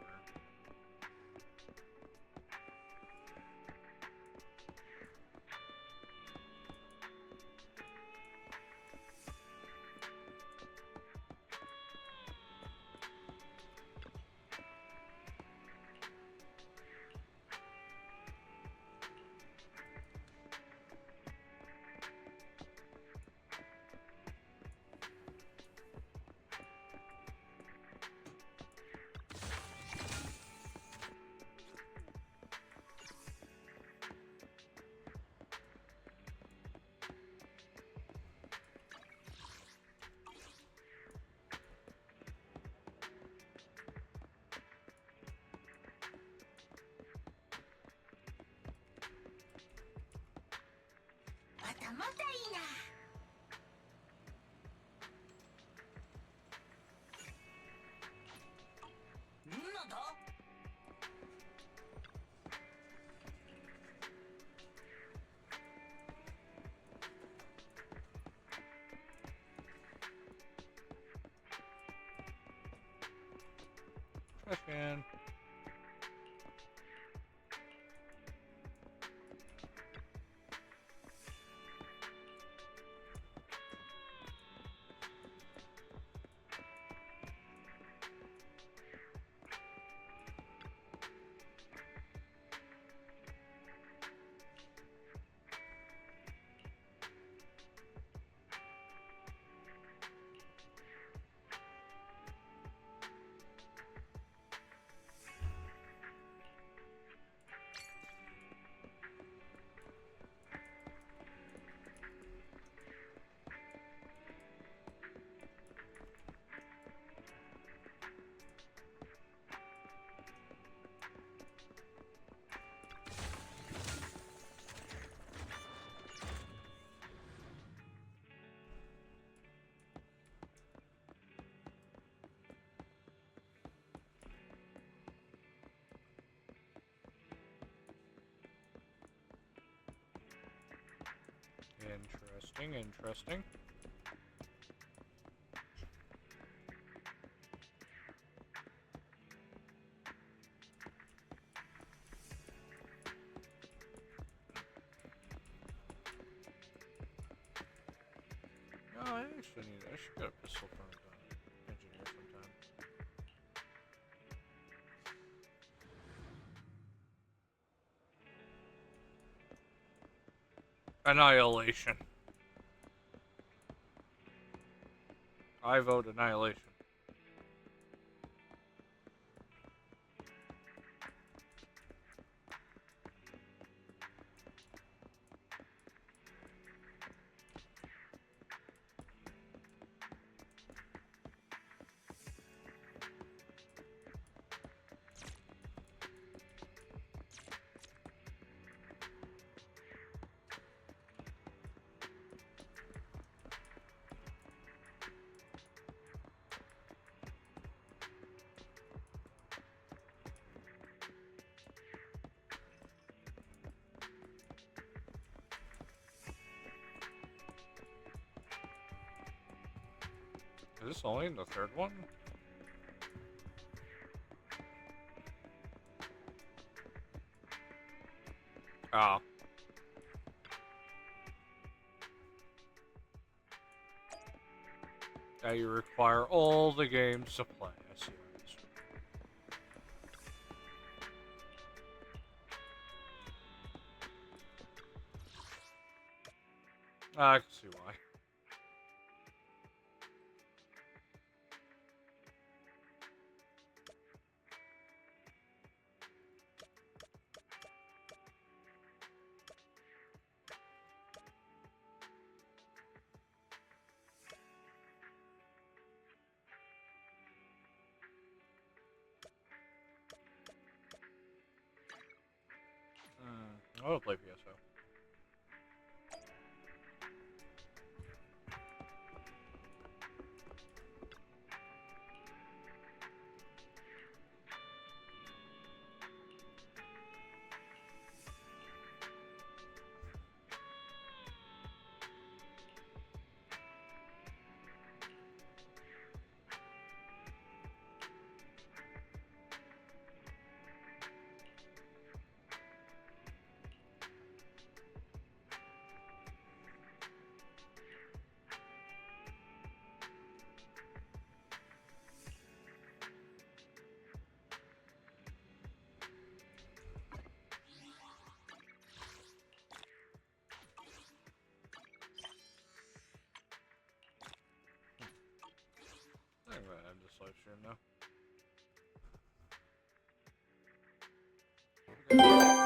Trash can. Interesting, interesting. No, I actually need. I should get a pistol from the engineer sometime. Annihilation. I vote annihilation. Is this only in the third one? Ah. Now you require all the games to play. I see what it is. I can see why. I want to play PSO. I'm gonna end this live stream now.